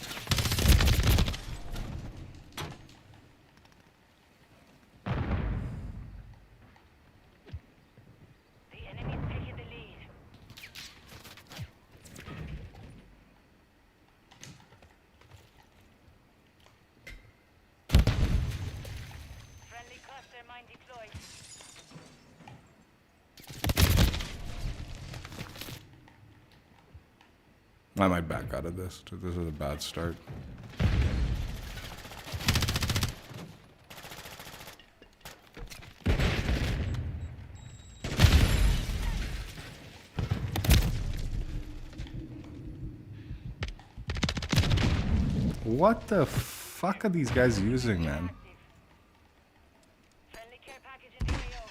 [SPEAKER 2] The enemy's taking the lead. Friendly cluster mine deployed.
[SPEAKER 1] I might back out of this. This is a bad start. What the fuck are these guys using, man?
[SPEAKER 2] Friendly care package in the AO.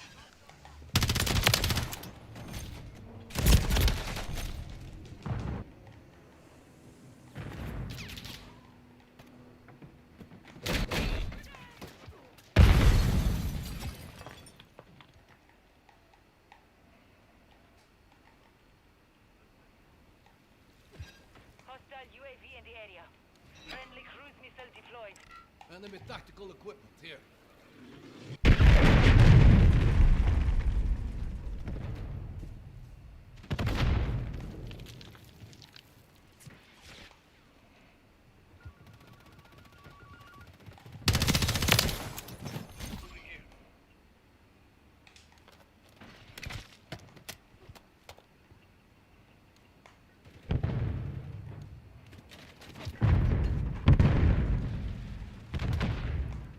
[SPEAKER 2] in the area. Friendly cruise missile deployed.
[SPEAKER 5] Enemy tactical equipment here.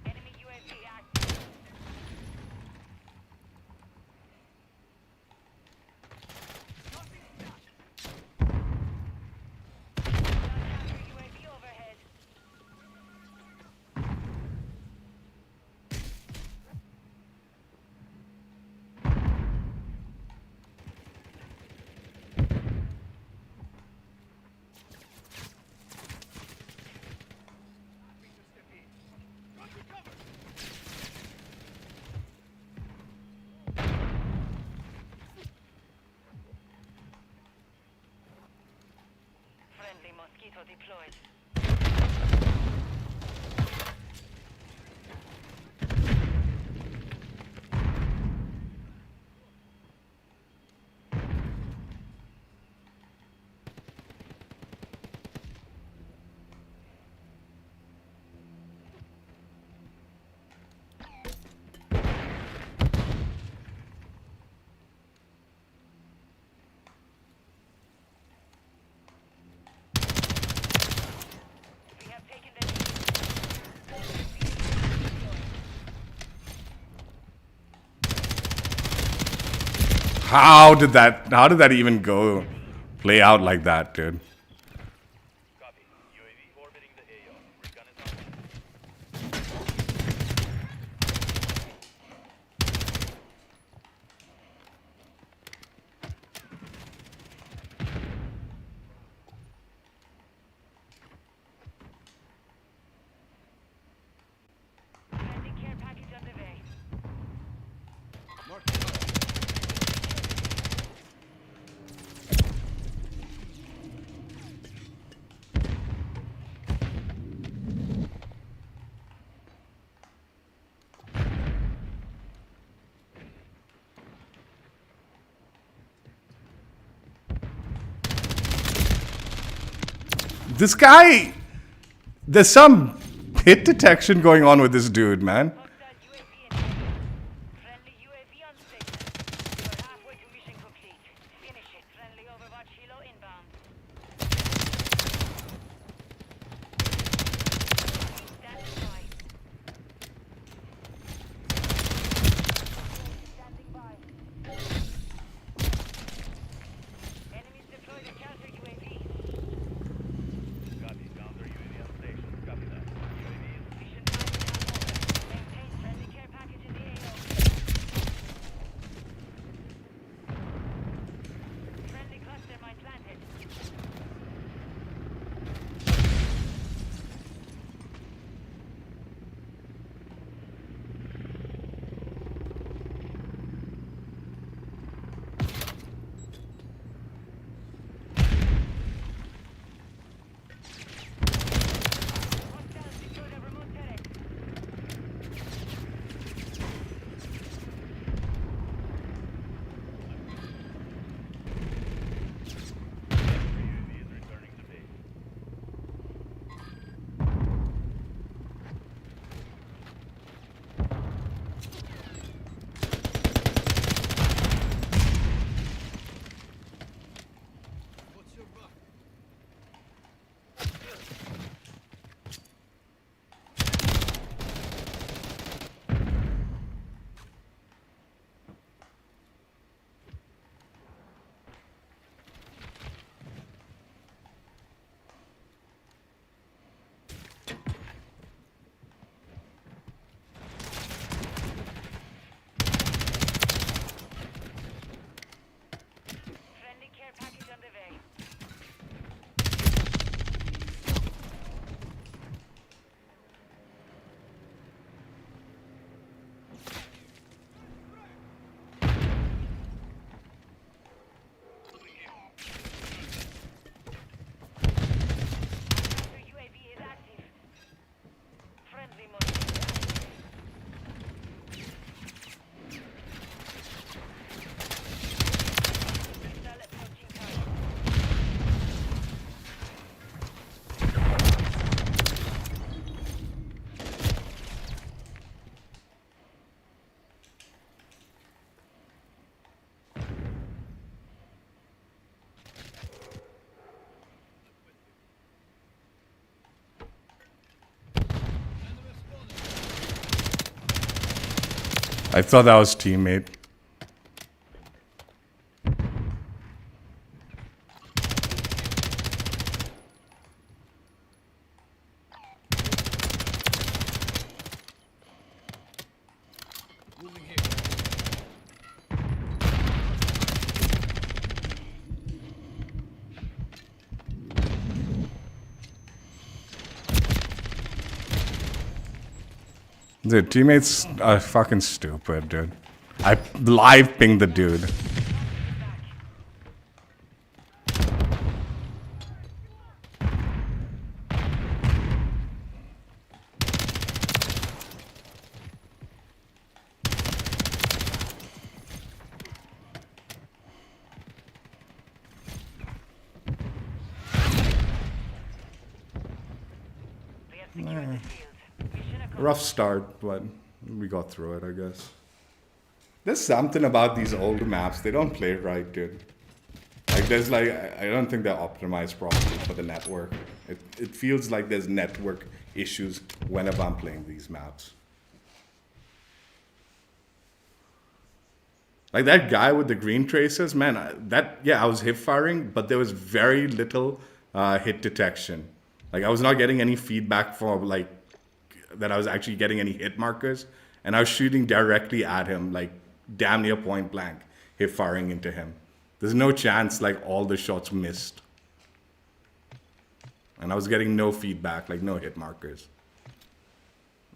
[SPEAKER 2] Enemy UAV active. Counter UAV overhead. Friendly mosquito deployed. We have taken the lead.
[SPEAKER 1] How did that even go play out like that, dude?
[SPEAKER 3] Copy. UAV orbiting the AO. Recon is on.
[SPEAKER 2] Friendly care package on the way.
[SPEAKER 5] Mark the target.
[SPEAKER 1] This guy, there's some hit detection going on with this dude, man.
[SPEAKER 2] Hostile UAV in area. Friendly UAV on station. You're halfway to mission complete. Finish it. Friendly Overwatch Hilo inbound. Standing by. Standing by. Enemies deployed a counter UAV.
[SPEAKER 3] Copy. Counter UAV on station. Copy that. UAV is
[SPEAKER 2] Mission time is not over. Maintain
[SPEAKER 1] I thought that was teammate.
[SPEAKER 5] Moving here.
[SPEAKER 1] Dude, teammates are fucking stupid, dude. I live pinged the dude.
[SPEAKER 2] We have secured the field. Mission accomplished.
[SPEAKER 1] Rough start, but we got through it, I guess. There's something about these old maps. They don't play right, dude. Like, there's like, I don't think they're optimized properly for the network. It feels like there's network issues whenever I'm playing these maps. Like that guy with the green traces, man, I was hip firing, but there was very little hit detection. Like I was not getting any feedback for like, that I was actually getting any hit markers. And I was shooting directly at him, like damn near point blank, hip firing into him. There's no chance like all the shots missed. And I was getting no feedback, like no hit markers.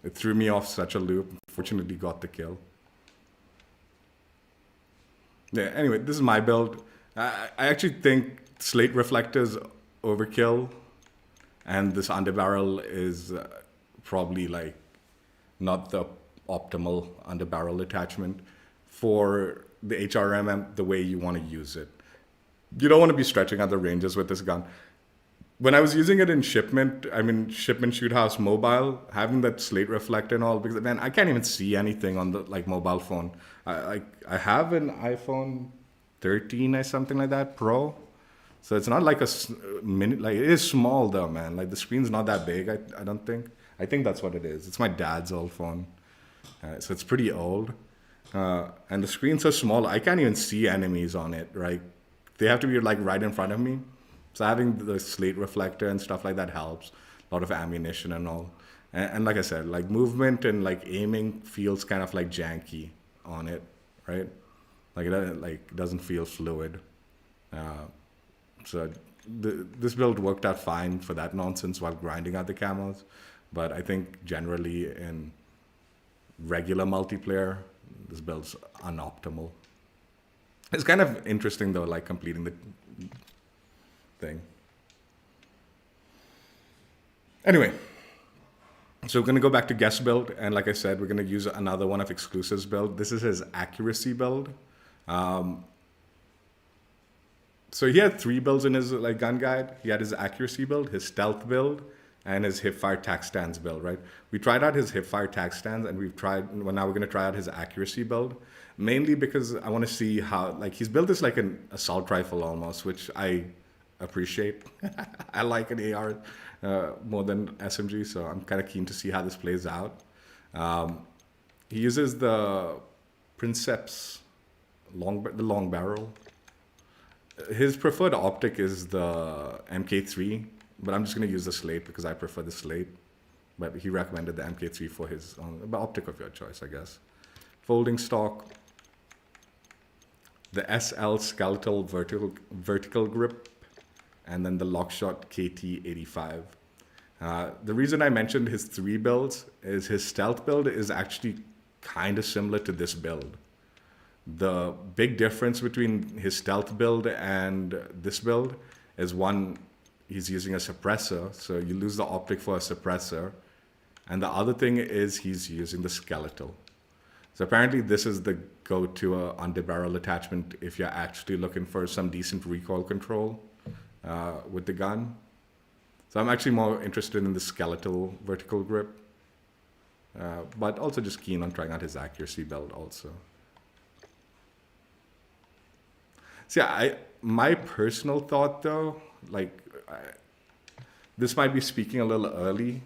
[SPEAKER 1] It threw me off such a loop. Fortunately got the kill. Yeah, anyway, this is my build. I actually think slate reflectors overkill. And this underbarrel is probably like not the optimal underbarrel attachment for the HRM and the way you want to use it. You don't want to be stretching out the ranges with this gun. When I was using it in shipment shoot house mobile, having that slate reflector and all, because man, I can't even see anything on the like mobile phone. I have an iPhone 13 or something like that, Pro. So it's not like a mini, like it is small though, man. Like the screen's not that big, I don't think. I think that's what it is. It's my dad's old phone. So it's pretty old. And the screen's so small, I can't even see enemies on it, right? They have to be like right in front of me. So having the slate reflector and stuff like that helps. A lot of ammunition and all. And like I said, like movement and like aiming feels kind of like janky on it, right? Like it doesn't feel fluid. So this build worked out fine for that nonsense while grinding out the camos. But I think generally in regular multiplayer, this build's unoptimal. It's kind of interesting though, like completing the thing. Anyway, so we're gonna go back to guest build, and like I said, we're gonna use another one of Exclusive's build. This is his accuracy build. So he had 3 builds in his like gun guide. He had his accuracy build, his stealth build, and his hipfire tac stands build, right? We tried out his hipfire tac stands, and now we're gonna try out his accuracy build, mainly because I want to see how, like, he's built this like an assault rifle almost, which I appreciate. I like an AR more than SMG, so I'm kind of keen to see how this plays out. He uses the Princeps the long barrel. His preferred optic is the MK3, but I'm just going to use the slate because I prefer the slate. But he recommended the MK3 for his own, but optic of your choice, I guess. Folding stock. The SL skeletal vertical grip, and then the Lockshot KT85. The reason I mentioned his 3 builds is his stealth build is actually kind of similar to this build. The big difference between his stealth build and this build is one, he's using a suppressor, so you lose the optic for a suppressor. And the other thing is he's using the skeletal. So apparently this is the go-to underbarrel attachment if you're actually looking for some decent recoil control with the gun. So I'm actually more interested in the skeletal vertical grip, but also just keen on trying out his accuracy build also. So yeah, my personal thought though, this might be speaking a little early.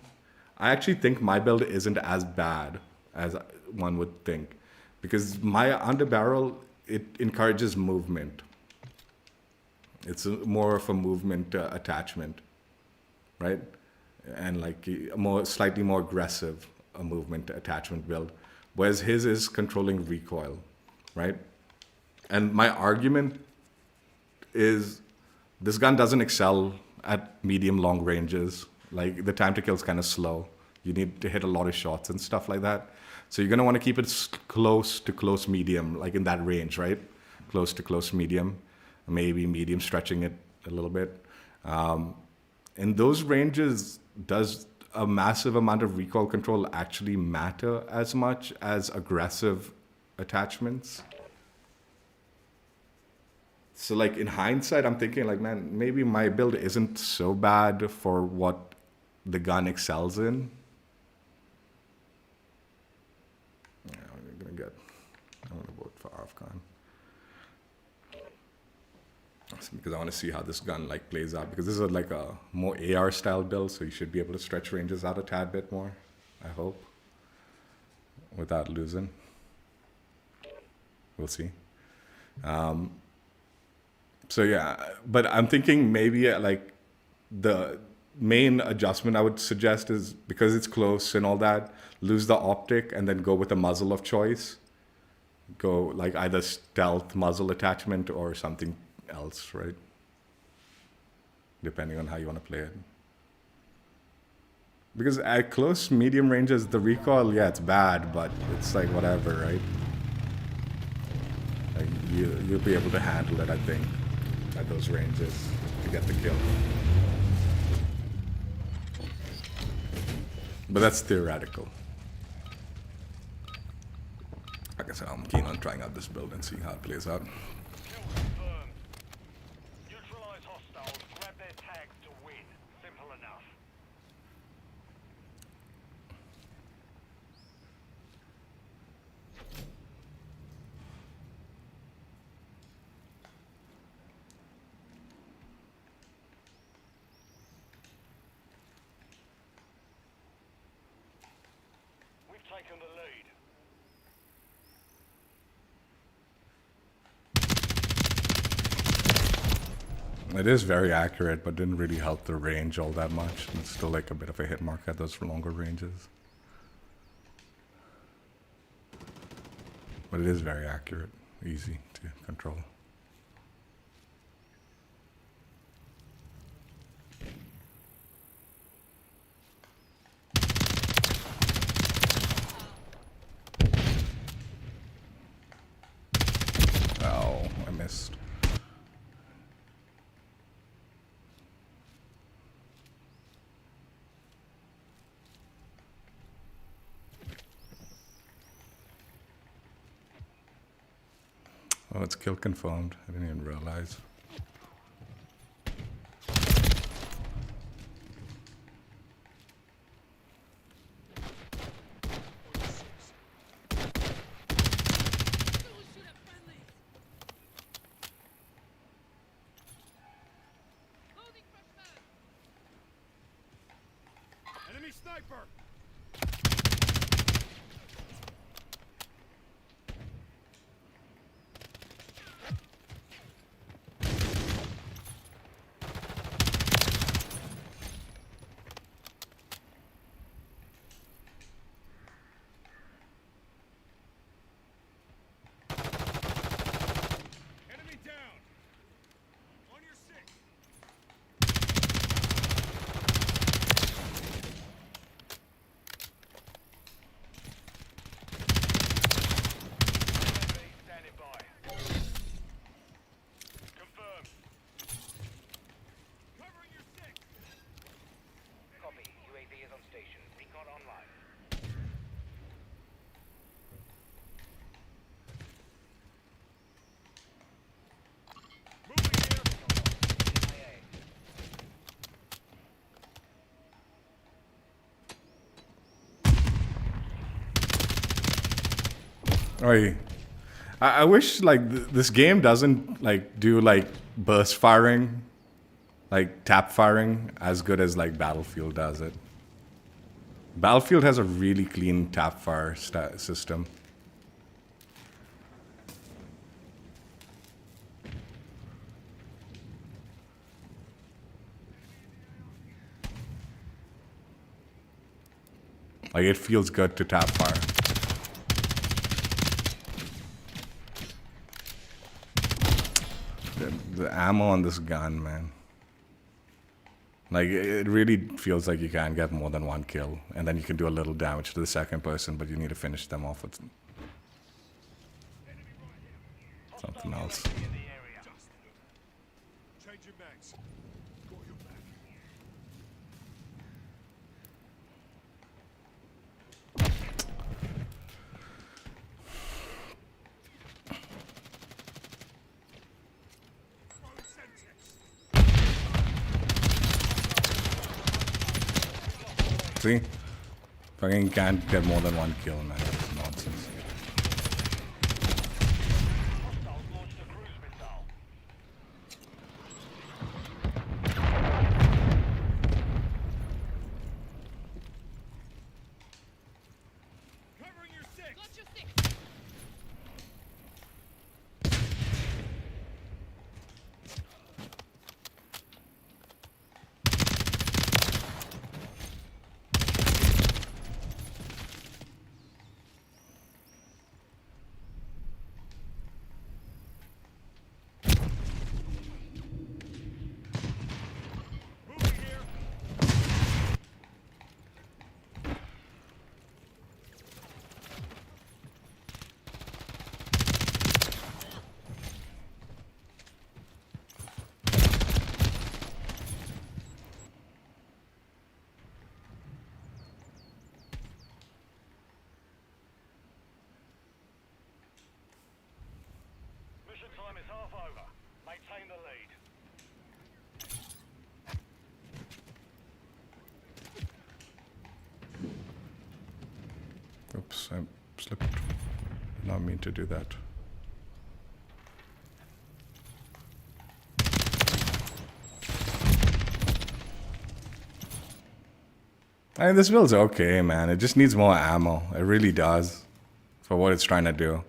[SPEAKER 1] I actually think my build isn't as bad as one would think. because my underbarrel, it encourages movement. More of a movement attachment, right? And like slightly more aggressive movement attachment build, whereas his is controlling recoil, right? And my argument is this gun doesn't excel at medium long ranges. Like the time to kill is kind of slow. You need to hit a lot of shots and stuff like that. So you're gonna want to keep it close to close medium, like in that range, right? Close to close medium, maybe medium stretching it a little bit. In those ranges, does a massive amount of recoil control actually matter as much as aggressive attachments? So like in hindsight, I'm thinking like, man, maybe my build isn't so bad for what the gun excels in. Yeah, I'm gonna vote for Afghan. Because I want to see how this gun like plays out, because this is like a more AR style build, so you should be able to stretch ranges out a tad bit more, I hope, without losing. We'll see. So yeah, but I'm thinking maybe like the main adjustment I would suggest is, because it's close and all that, lose the optic and then go with a muzzle of choice. Go like either stealth muzzle attachment or something else, right? Depending on how you want to play it. Because at close medium ranges, the recoil, yeah, it's bad, but it's like whatever, right? Like you'll be able to handle it, I think, at those ranges to get the kill. But that's theoretical. Like I said, I'm keen on trying out this build and see how it plays out.
[SPEAKER 3] Kill confirmed. Neutralize hostiles. Grab their tags to win. Simple enough. We've taken the lead.
[SPEAKER 1] It is very accurate, but didn't really help the range all that much. It's still like a bit of a hit mark at those longer ranges. But it is very accurate, easy to control. Oh, I missed. Oh, it's kill confirmed. I didn't even realize.
[SPEAKER 5] Enemy sniper! Enemy down! On your six!
[SPEAKER 3] UAV standing by. Confirmed.
[SPEAKER 5] Covering your six!
[SPEAKER 4] Copy. UAV is on station. Recon online.
[SPEAKER 5] Moving here!
[SPEAKER 4] MIA.
[SPEAKER 1] Oi. I wish like this game doesn't like do like burst firing, like tap firing as good as like Battlefield does it. Battlefield has a really clean tap fire system. Like, it feels good to tap fire. The ammo on this gun, man. Like, it really feels like you can get more than one kill, and then you can do a little damage to the second person, but you need to finish them off with something else.
[SPEAKER 3] In the area.
[SPEAKER 5] Change your mags. Got your back. Throwing Semtex.
[SPEAKER 1] See? Fucking can't get more than one kill, man. That's nonsense.
[SPEAKER 3] Hostiles launched a cruise missile.
[SPEAKER 5] Covering your six.
[SPEAKER 2] Got your six.
[SPEAKER 5] Moving here.
[SPEAKER 3] Mission time is half over. Maintain the lead.
[SPEAKER 1] Oops, I slipped. Not mean to do that. I mean, this build's okay, man. It just needs more ammo. It really does. For what it's trying to do.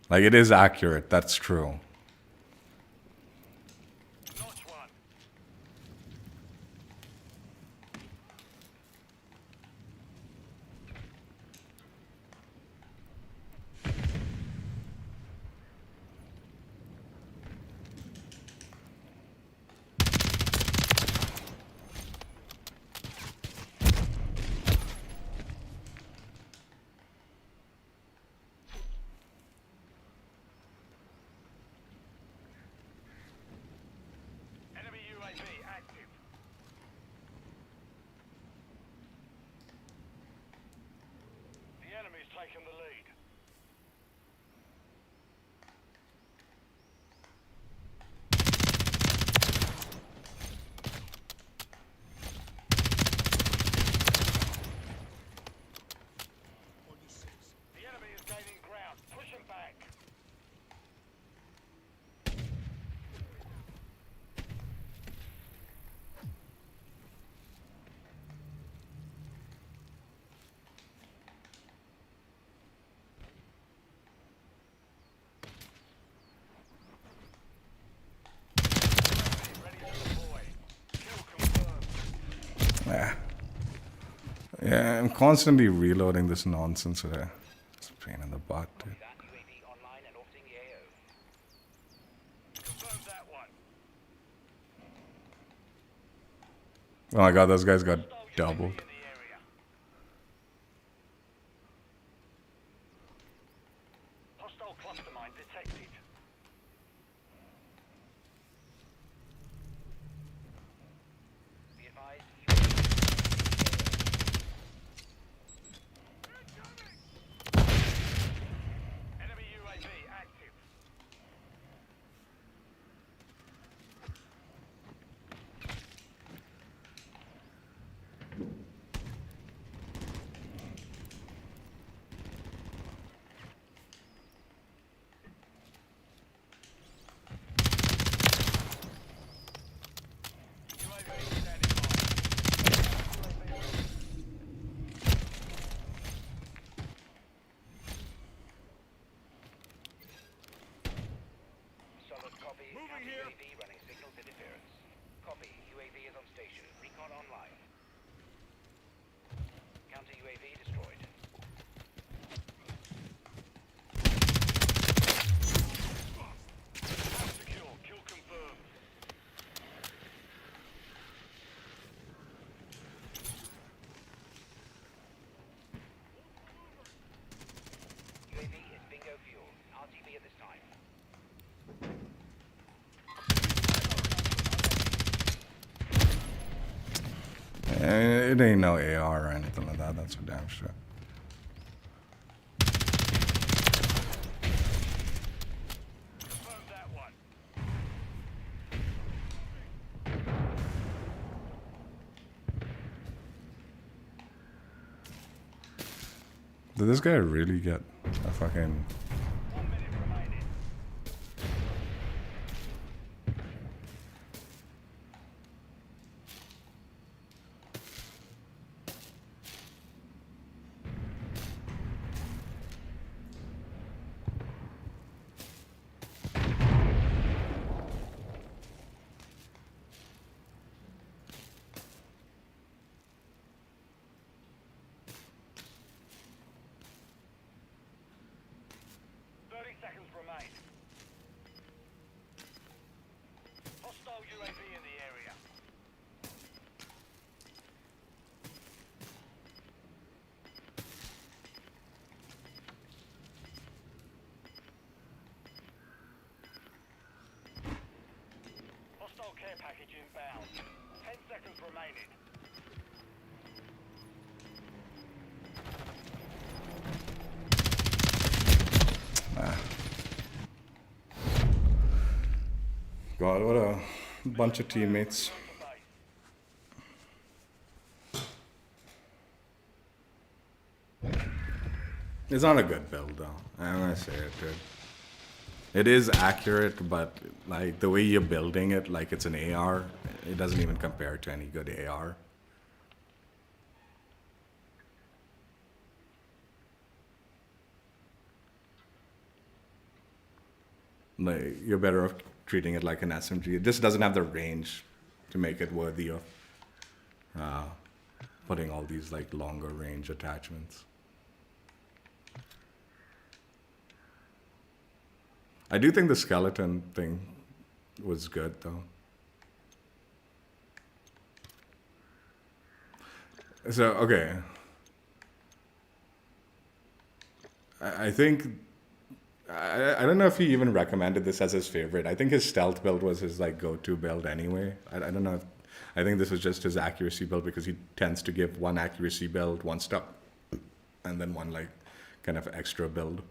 [SPEAKER 1] Like, it is accurate, that's true.
[SPEAKER 3] Notch one. Enemy UAV active. The enemy's taken the lead.
[SPEAKER 5] On your six.
[SPEAKER 3] The enemy is gaining ground. Push him back. Ready to deploy. Kill confirmed.
[SPEAKER 1] Yeah. Yeah, I'm constantly reloading this nonsense here. It's a pain in the butt, dude.
[SPEAKER 4] That UAV online and orbiting the AO.
[SPEAKER 3] Confirmed that one.
[SPEAKER 1] Oh my god, those guys got
[SPEAKER 3] Hostile UAV
[SPEAKER 1] doubled.
[SPEAKER 3] in the area. Hostile cluster mine detected.
[SPEAKER 4] Be advised, UAV
[SPEAKER 3] Enemy UAV active.
[SPEAKER 1] It ain't no AR or anything like that. That's for damn sure.
[SPEAKER 3] Confirm that one.
[SPEAKER 1] Did this guy really get a fucking...
[SPEAKER 3] 1 minute remaining. Seconds remain. Hostile UAV in the area. Hostile care package inbound. 10 seconds remaining.
[SPEAKER 1] God, what a bunch of teammates. It's not a good build though. I'm gonna say it, dude. It is accurate, but like the way you're building it, like it's an AR, it doesn't even compare to any good AR. Like you're better off treating it like an SMG. It just doesn't have the range to make it worthy of putting all these like longer range attachments. I do think the skeleton thing was good though. So, okay. I think, I don't know if he even recommended this as his favorite. I think his stealth build was his like go-to build anyway. I don't know if, I think this was just his accuracy build because he tends to give one accuracy build, one stop, and then one like kind of extra build.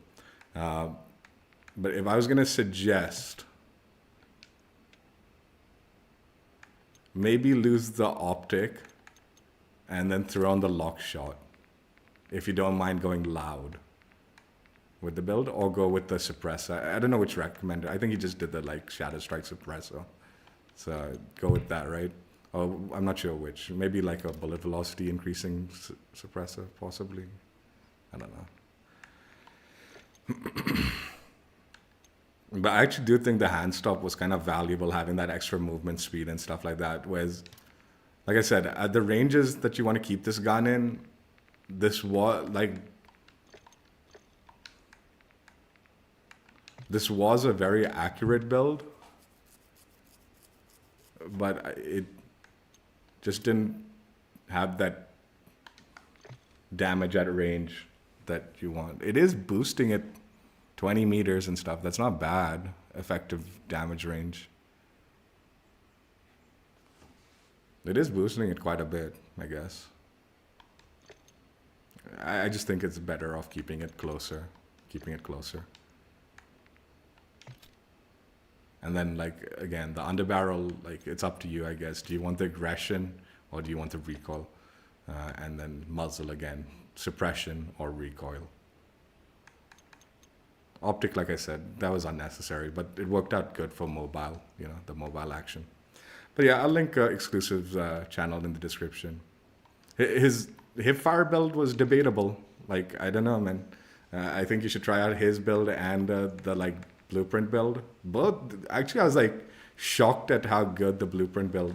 [SPEAKER 1] But if I was gonna suggest, maybe lose the optic and then throw on the lock shot if you don't mind going loud with the build, or go with the suppressor. I don't know which recommended. I think he just did the like Shadow Strike suppressor. So go with that, right? Or I'm not sure which. Maybe like a bullet velocity increasing suppressor, possibly. I don't know. But I actually do think the hand stop was kind of valuable, having that extra movement speed and stuff like that. Whereas, like I said, at the ranges that you want to keep this gun in, this was a very accurate build, but it just didn't have that damage at range that you want. It is boosting it 20 meters and stuff. That's not bad effective damage range. It is boosting it quite a bit, I guess. I just think it's better off keeping it closer. And then, like, again, the underbarrel, like, it's up to you, I guess. Do you want the aggression or do you want the recoil? And then muzzle, again, suppression or recoil. Optic, like I said, that was unnecessary, but it worked out good for mobile, you know, the mobile action. But yeah, I'll link Exclusive's channel in the description. His Hipfire build was debatable. Like, I don't know, man. I think you should try out his build and the, like, blueprint build. Both, actually, I was, like, shocked at how good the blueprint build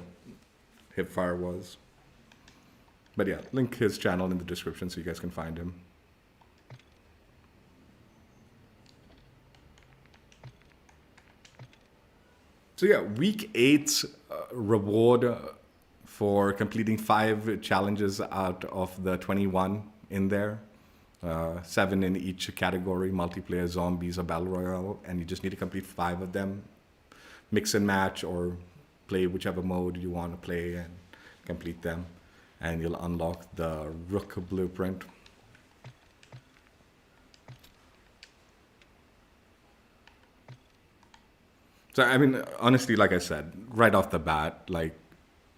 [SPEAKER 1] Hipfire was. But yeah, link his channel in the description so you guys can find him. So yeah, week 8's reward for completing 5 challenges out of the 21 in there. 7 in each category, multiplayer, zombies, or battle royale, and you just need to complete 5 of them. Mix and match or play whichever mode you want to play and complete them. and you'll unlock the Rook blueprint. So, I mean, honestly, like I said, right off the bat, like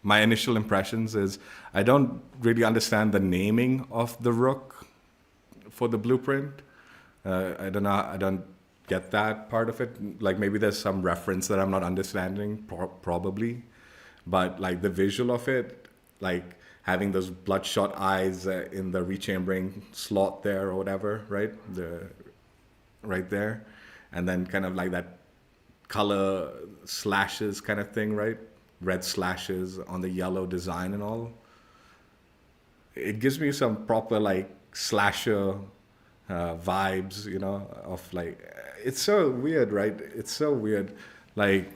[SPEAKER 1] my initial impressions is I don't really understand the naming of the Rook for the blueprint. I don't know. I don't get that part of it. Like maybe there's some reference that I'm not understanding, probably. But like the visual of it, like having those bloodshot eyes in the rechambering slot there or whatever, right? Right there, and then kind of like that color slashes kind of thing, right? Red slashes on the yellow design and all. It gives me some proper like slasher vibes, you know, of like, it's so weird, right? It's so weird. Like,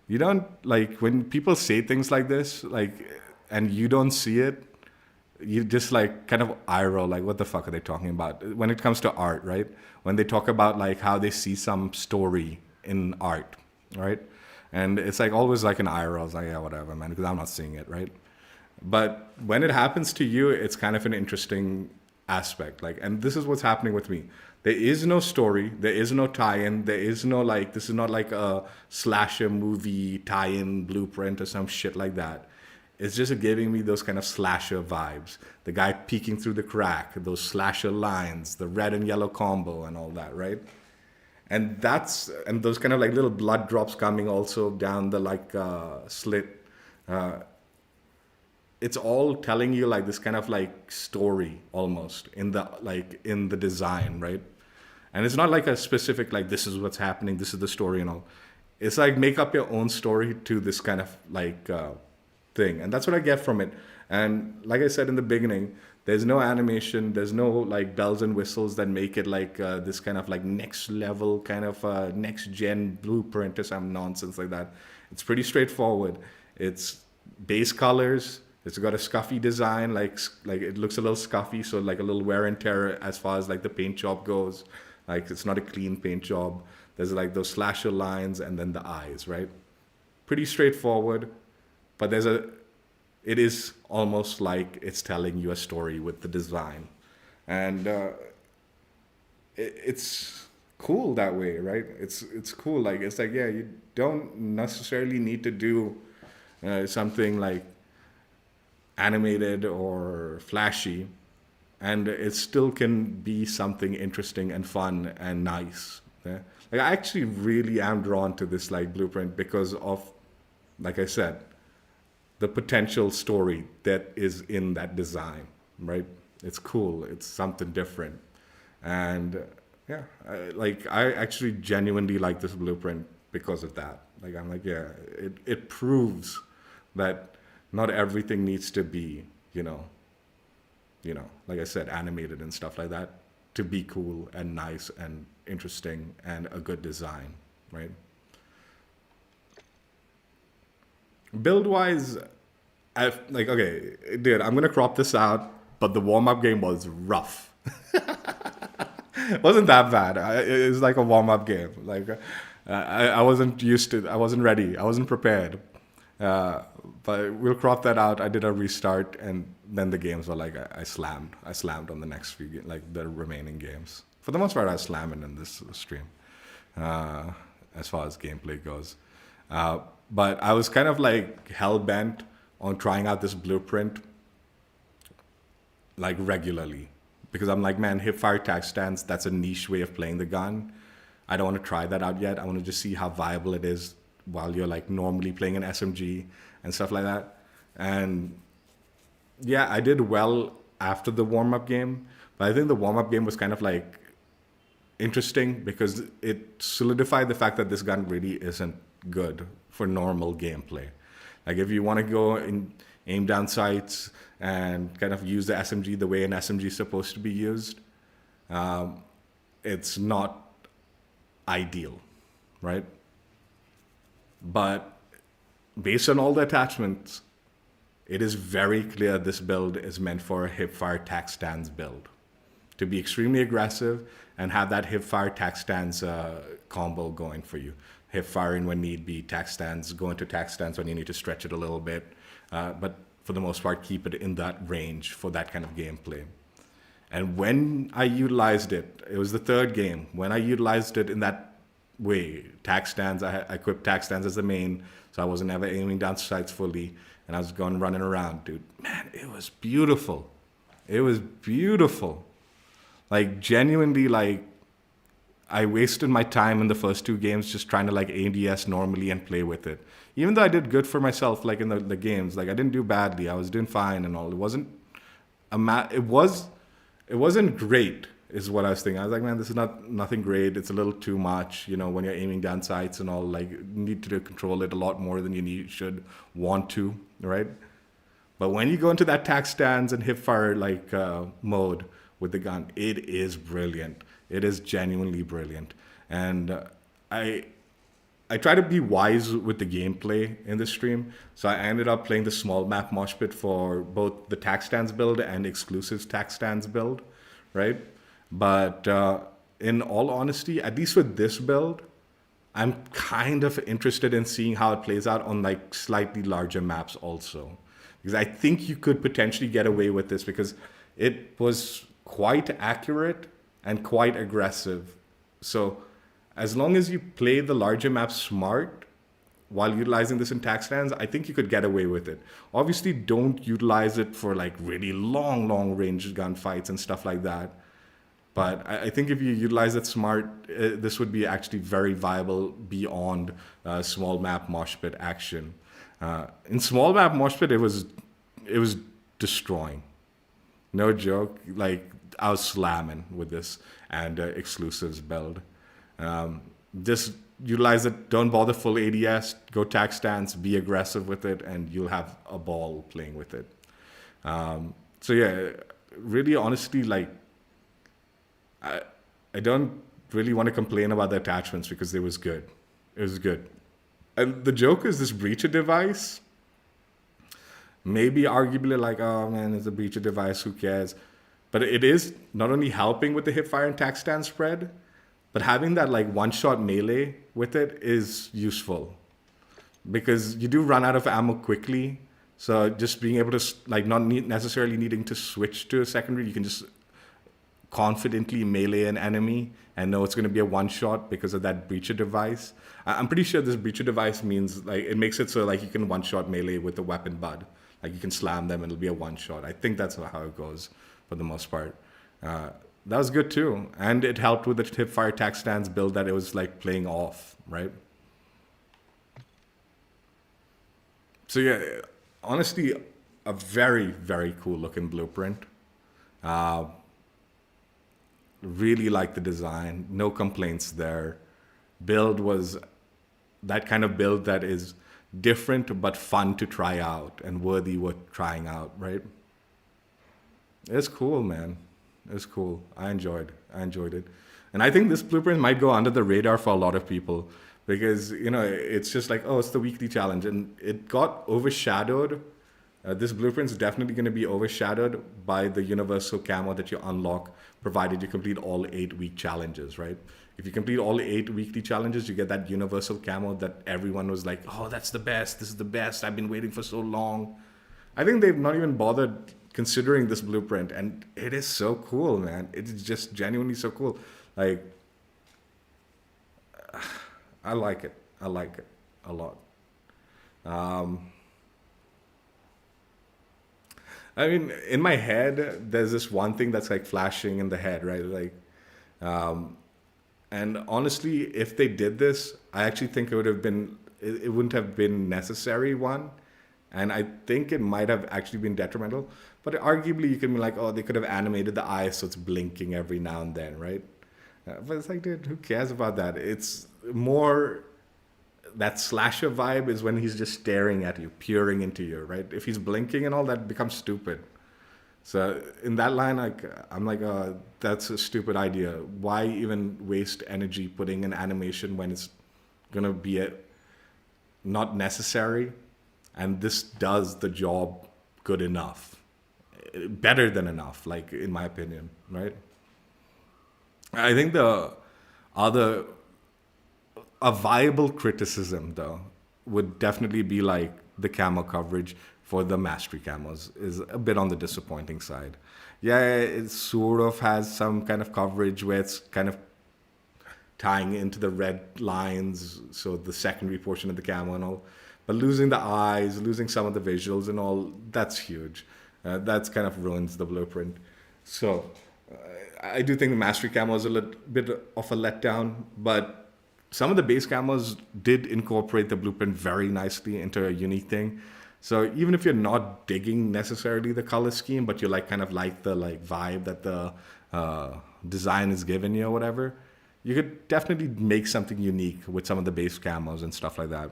[SPEAKER 1] you don't, like, when people say things like this, like, and you don't see it, you just like kind of eye roll, like, what the fuck are they talking about? When it comes to art, right? When they talk about like how they see some story in art, right? And it's like always like an eye roll. It's like, yeah, whatever, man, because I'm not seeing it, right? But when it happens to you, it's kind of an interesting aspect. Like, and this is what's happening with me. There is no story. There is no tie-in. There is no like, this is not like a slasher movie tie-in blueprint or some shit like that. It's just giving me those kind of slasher vibes. The guy peeking through the crack, those slasher lines, the red and yellow combo and all that, right? And those kind of like little blood drops coming also down the like slit. It's all telling you like this kind of like story almost in the design, right? And it's not like a specific like this is what's happening, this is the story and all. It's like make up your own story to this kind of like thing, and that's what I get from it. And like I said in the beginning, there's no animation, there's no like bells and whistles that make it like this kind of like next level kind of next gen blueprint or some nonsense like that. It's pretty straightforward. It's base colors. It's got a scuffy design, like it looks a little scuffy, so like a little wear and tear as far as like the paint job goes. Like it's not a clean paint job. There's like those slasher lines and then the eyes, right? Pretty straightforward, but it is almost like it's telling you a story with the design, and it's cool that way, right? It's cool. Like it's like, yeah, you don't necessarily need to do something like animated or flashy, and it still can be something interesting and fun and nice. Yeah? Like I actually really am drawn to this like blueprint because of, like I said, the potential story that is in that design, right? It's cool. It's something different, and yeah, I actually genuinely like this blueprint because of that. Like I'm like, yeah, it proves that not everything needs to be, you know, like I said, animated and stuff like that to be cool and nice and interesting and a good design, right? Build-wise, okay, dude, I'm gonna crop this out, but the warm-up game was rough. It wasn't that bad. It was like a warm-up game. Like I wasn't used to, I wasn't ready, I wasn't prepared. But we'll crop that out. I did a restart, and then the games were like I slammed on the next few, like the remaining games. For the most part, I was slamming in this stream, as far as gameplay goes. But I was kind of like hell bent on trying out this blueprint like regularly, because I'm like, man, Hipfire tag stands, that's a niche way of playing the gun. I don't want to try that out yet. I want to just see how viable it is while you're like normally playing an SMG and stuff like that. And yeah, I did well after the warm-up game, but I think the warm-up game was kind of like interesting because it solidified the fact that this gun really isn't good for normal gameplay. Like if you want to go and aim down sights and kind of use the SMG the way an SMG is supposed to be used, it's not ideal, right? But based on all the attachments, it is very clear this build is meant for a Hipfire tac stands build. To be extremely aggressive and have that Hipfire tac stands combo going for you. Hip firing when need be, tac stands, go into tac stands when you need to stretch it a little bit. But for the most part, keep it in that range for that kind of gameplay. And when I utilized it, it was the third game. When I utilized it in that way, tack stands, I equipped tack stands as the main, so I wasn't ever aiming down sights fully, and I was going running around, dude. Man, it was beautiful. It was beautiful. Like, genuinely, like, I wasted my time in the first two games just trying to like ADS normally and play with it. Even though I did good for myself, like in the games, like I didn't do badly. I was doing fine and all. It wasn't it wasn't great, is what I was thinking. I was like, man, this is nothing great. It's a little too much, you know, when you're aiming down sights and all. Like, you need to control it a lot more than you should want to, right? But when you go into that tack stands and hipfire like mode with the gun, it is brilliant. It is genuinely brilliant. And I try to be wise with the gameplay in the stream. So I ended up playing the small map mosh pit for both the tack stands build and exclusive tack stands build, right? But in all honesty, at least with this build, I'm kind of interested in seeing how it plays out on like slightly larger maps also. Because I think you could potentially get away with this because it was quite accurate and quite aggressive. So as long as you play the larger map smart while utilizing this in tack stands, I think you could get away with it. Obviously, don't utilize it for like really long range gunfights and stuff like that. But I think if you utilize it smart, this would be actually very viable beyond small map mosh pit action. In small map mosh pit, it was destroying. No joke. Like, I was slamming with this and exclusives build. Just utilize it. Don't bother full ADS. Go tack stance. Be aggressive with it, and you'll have a ball playing with it. So yeah, really, honestly, like I don't really want to complain about the attachments because it was good. It was good. And the joke is this breacher device. Maybe arguably like, oh man, it's a breacher device. Who cares? But it is not only helping with the hipfire and tack stand spread, but having that like one-shot melee with it is useful because you do run out of ammo quickly. So just being able to like necessarily needing to switch to a secondary, you can just confidently melee an enemy and know it's going to be a one-shot because of that breacher device. I'm pretty sure this breacher device means like it makes it so like you can one-shot melee with the weapon bud. Like you can slam them and it'll be a one-shot. I think that's how it goes for the most part. That was good too. And it helped with the hipfire tack stands build that it was like playing off, right? So yeah, honestly, a very, very cool looking blueprint. Really like the design. No complaints there. Build was that kind of build that is different but fun to try out and worthy worth trying out, right? It's cool, man. It's cool. I enjoyed it. And I think this blueprint might go under the radar for a lot of people because, you know, it's just like, oh, it's the weekly challenge. And it got overshadowed. This blueprint is definitely going to be overshadowed by the universal camo that you unlock, provided you complete all 8 week challenges, right? If you complete all 8 weekly challenges, you get that universal camo that everyone was like, oh, that's the best. This is the best. I've been waiting for so long. I think they've not even bothered considering this blueprint, and it is so cool, man. It is just genuinely so cool. Like, I like it a lot. I mean, in my head, there's this one thing that's like flashing in the head, right? Like, and honestly, if they did this, I actually think it wouldn't have been necessary, one. And I think it might have actually been detrimental. But arguably, you can be like, oh, they could have animated the eye so it's blinking every now and then, right? But it's like, dude, who cares about that? It's more that slasher vibe is when he's just staring at you, peering into you, right? If he's blinking and all, that becomes stupid. So in that line, I'm like, that's a stupid idea. Why even waste energy putting an animation when it's going to be not necessary? And this does the job good enough. Better than enough, like, in my opinion, right? I think a viable criticism, though, would definitely be like the camo coverage for the mastery camos is a bit on the disappointing side. Yeah, it sort of has some kind of coverage where it's kind of tying into the red lines, so the secondary portion of the camo and all. But losing the eyes, losing some of the visuals and all, that's huge. That's kind of ruins the blueprint. So I do think the mastery camo is a little bit of a letdown, but some of the base camos did incorporate the blueprint very nicely into a unique thing. So even if you're not digging necessarily the color scheme, but you kind of like the vibe that the design is giving you or whatever, you could definitely make something unique with some of the base camos and stuff like that.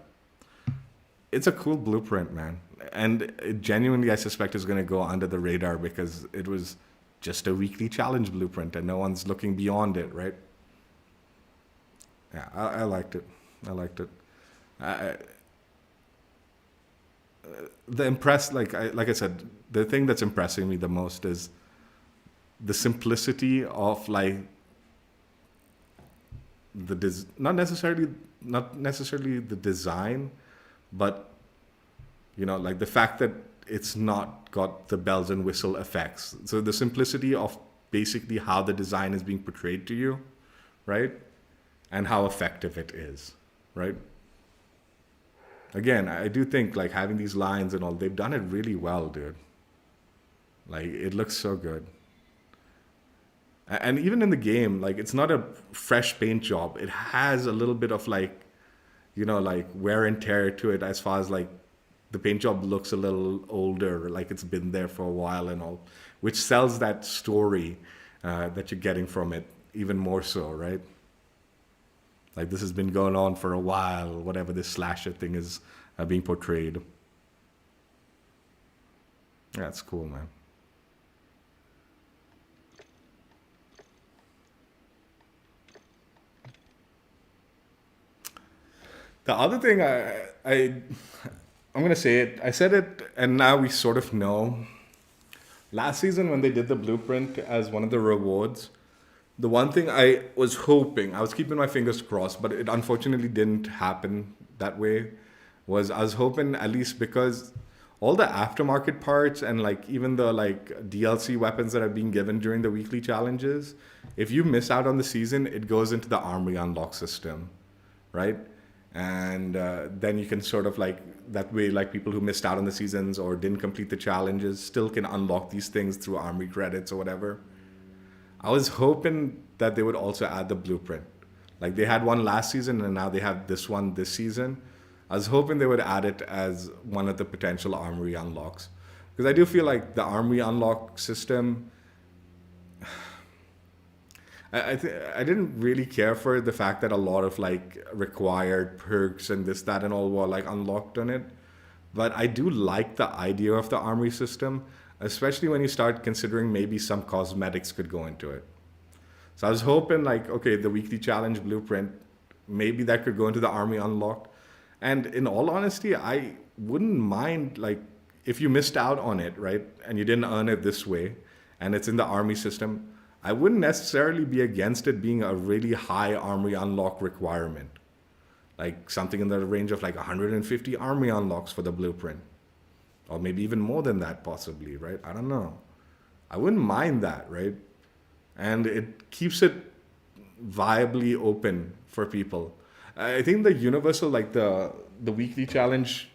[SPEAKER 1] It's a cool blueprint, man. And it genuinely, I suspect, is going to go under the radar because it was just a weekly challenge blueprint and no one's looking beyond it, right? Yeah, I liked it. I liked it. Like I said, the thing that's impressing me the most is the simplicity of not necessarily the design, but the fact that it's not got the bells and whistle effects. So the simplicity of basically how the design is being portrayed to you, right? And how effective it is, right? Again, I do think having these lines and all, they've done it really well, dude. It looks so good. And even in the game, it's not a fresh paint job. It has a little bit of wear and tear to it as far as the paint job looks a little older, it's been there for a while and all, which sells that story that you're getting from it even more so, right? This has been going on for a while, whatever this slasher thing is being portrayed. That's cool, man. The other thing I'm going to say it. I said it, and now we sort of know. Last season, when they did the blueprint as one of the rewards, the one thing I was hoping, I was keeping my fingers crossed, but it unfortunately didn't happen that way, was I was hoping at least because all the aftermarket parts and even the DLC weapons that are being given during the weekly challenges, if you miss out on the season, it goes into the Armory unlock system, right? And then you can sort of that way, people who missed out on the seasons or didn't complete the challenges still can unlock these things through Armory credits or whatever. I was hoping that they would also add the blueprint. They had one last season and now they have this one this season. I was hoping they would add it as one of the potential Armory unlocks. Because I do feel the Armory unlock system, I didn't really care for the fact that a lot of required perks and this, that, and all were unlocked on it. But I do like the idea of the Armory system, especially when you start considering maybe some cosmetics could go into it. So I was hoping okay, the weekly challenge blueprint, maybe that could go into the Armory unlock. And in all honesty, I wouldn't mind if you missed out on it, right? And you didn't earn it this way and it's in the Armory system, I wouldn't necessarily be against it being a really high Armory unlock requirement. Something in the range of 150 Armory unlocks for the blueprint. Or maybe even more than that possibly, right? I don't know. I wouldn't mind that, right? And it keeps it viably open for people. I think the universal, the weekly challenge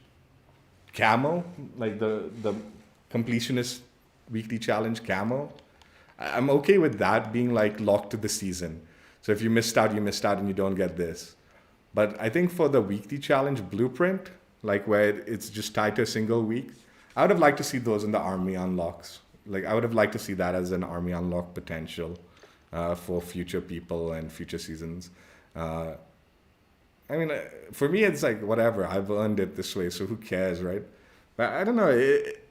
[SPEAKER 1] camo, the completionist weekly challenge camo, I'm okay with that being locked to the season. So if you missed out, you missed out and you don't get this. But I think for the weekly challenge blueprint, where it's just tied to a single week, I would have liked to see those in the Armory unlocks. I would have liked to see that as an Armory unlock potential for future people and future seasons. For me, it's whatever. I've earned it this way, so who cares, right? But I don't know.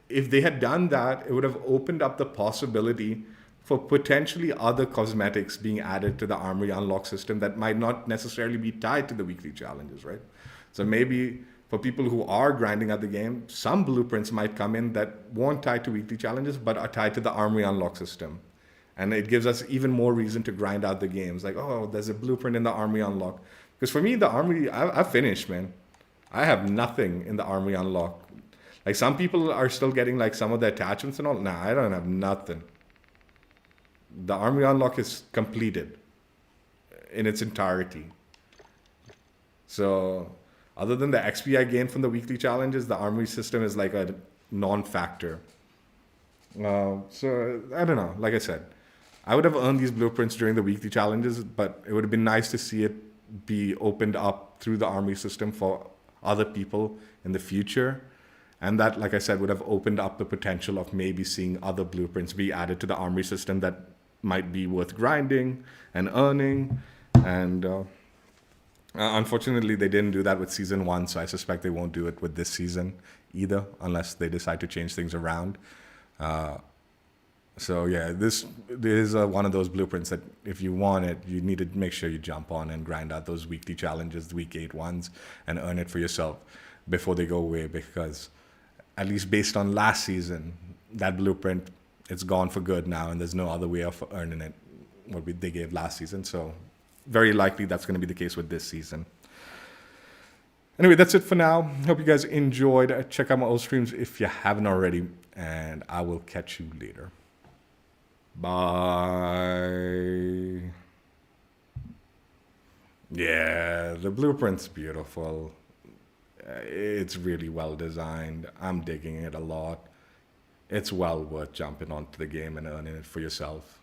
[SPEAKER 1] If they had done that, it would have opened up the possibility for potentially other cosmetics being added to the Armory unlock system that might not necessarily be tied to the weekly challenges, right? So maybe for people who are grinding at the game, some blueprints might come in that weren't tied to weekly challenges, but are tied to the Armory unlock system. And it gives us even more reason to grind out the games. Oh, there's a blueprint in the Armory unlock. Because for me, the Armory, I've finished, man. I have nothing in the Armory unlock. Like some people are still getting like some of the attachments and all. Nah, I don't have nothing. The Armory unlock is completed in its entirety. So other than the XP I gained from the weekly challenges, the Armory system is like a non-factor. So I don't know. Like I said, I would have earned these blueprints during the weekly challenges, but it would have been nice to see it be opened up through the Armory system for other people in the future. And that, like I said, would have opened up the potential of maybe seeing other blueprints be added to the Armory system that might be worth grinding and earning. And unfortunately, they didn't do that with Season 1, so I suspect they won't do it with this season either, unless they decide to change things around. So yeah, this is one of those blueprints that if you want it, you need to make sure you jump on and grind out those weekly challenges, the week 8 ones, and earn it for yourself before they go away, because at least based on last season, that blueprint, it's gone for good now, and there's no other way of earning it what they gave last season. So very likely that's going to be the case with this season. Anyway, that's it for now. Hope you guys enjoyed. Check out my old streams if you haven't already, and I will catch you later. Bye. Yeah, the blueprint's beautiful. It's really well designed. I'm digging it a lot. It's well worth jumping onto the game and earning it for yourself.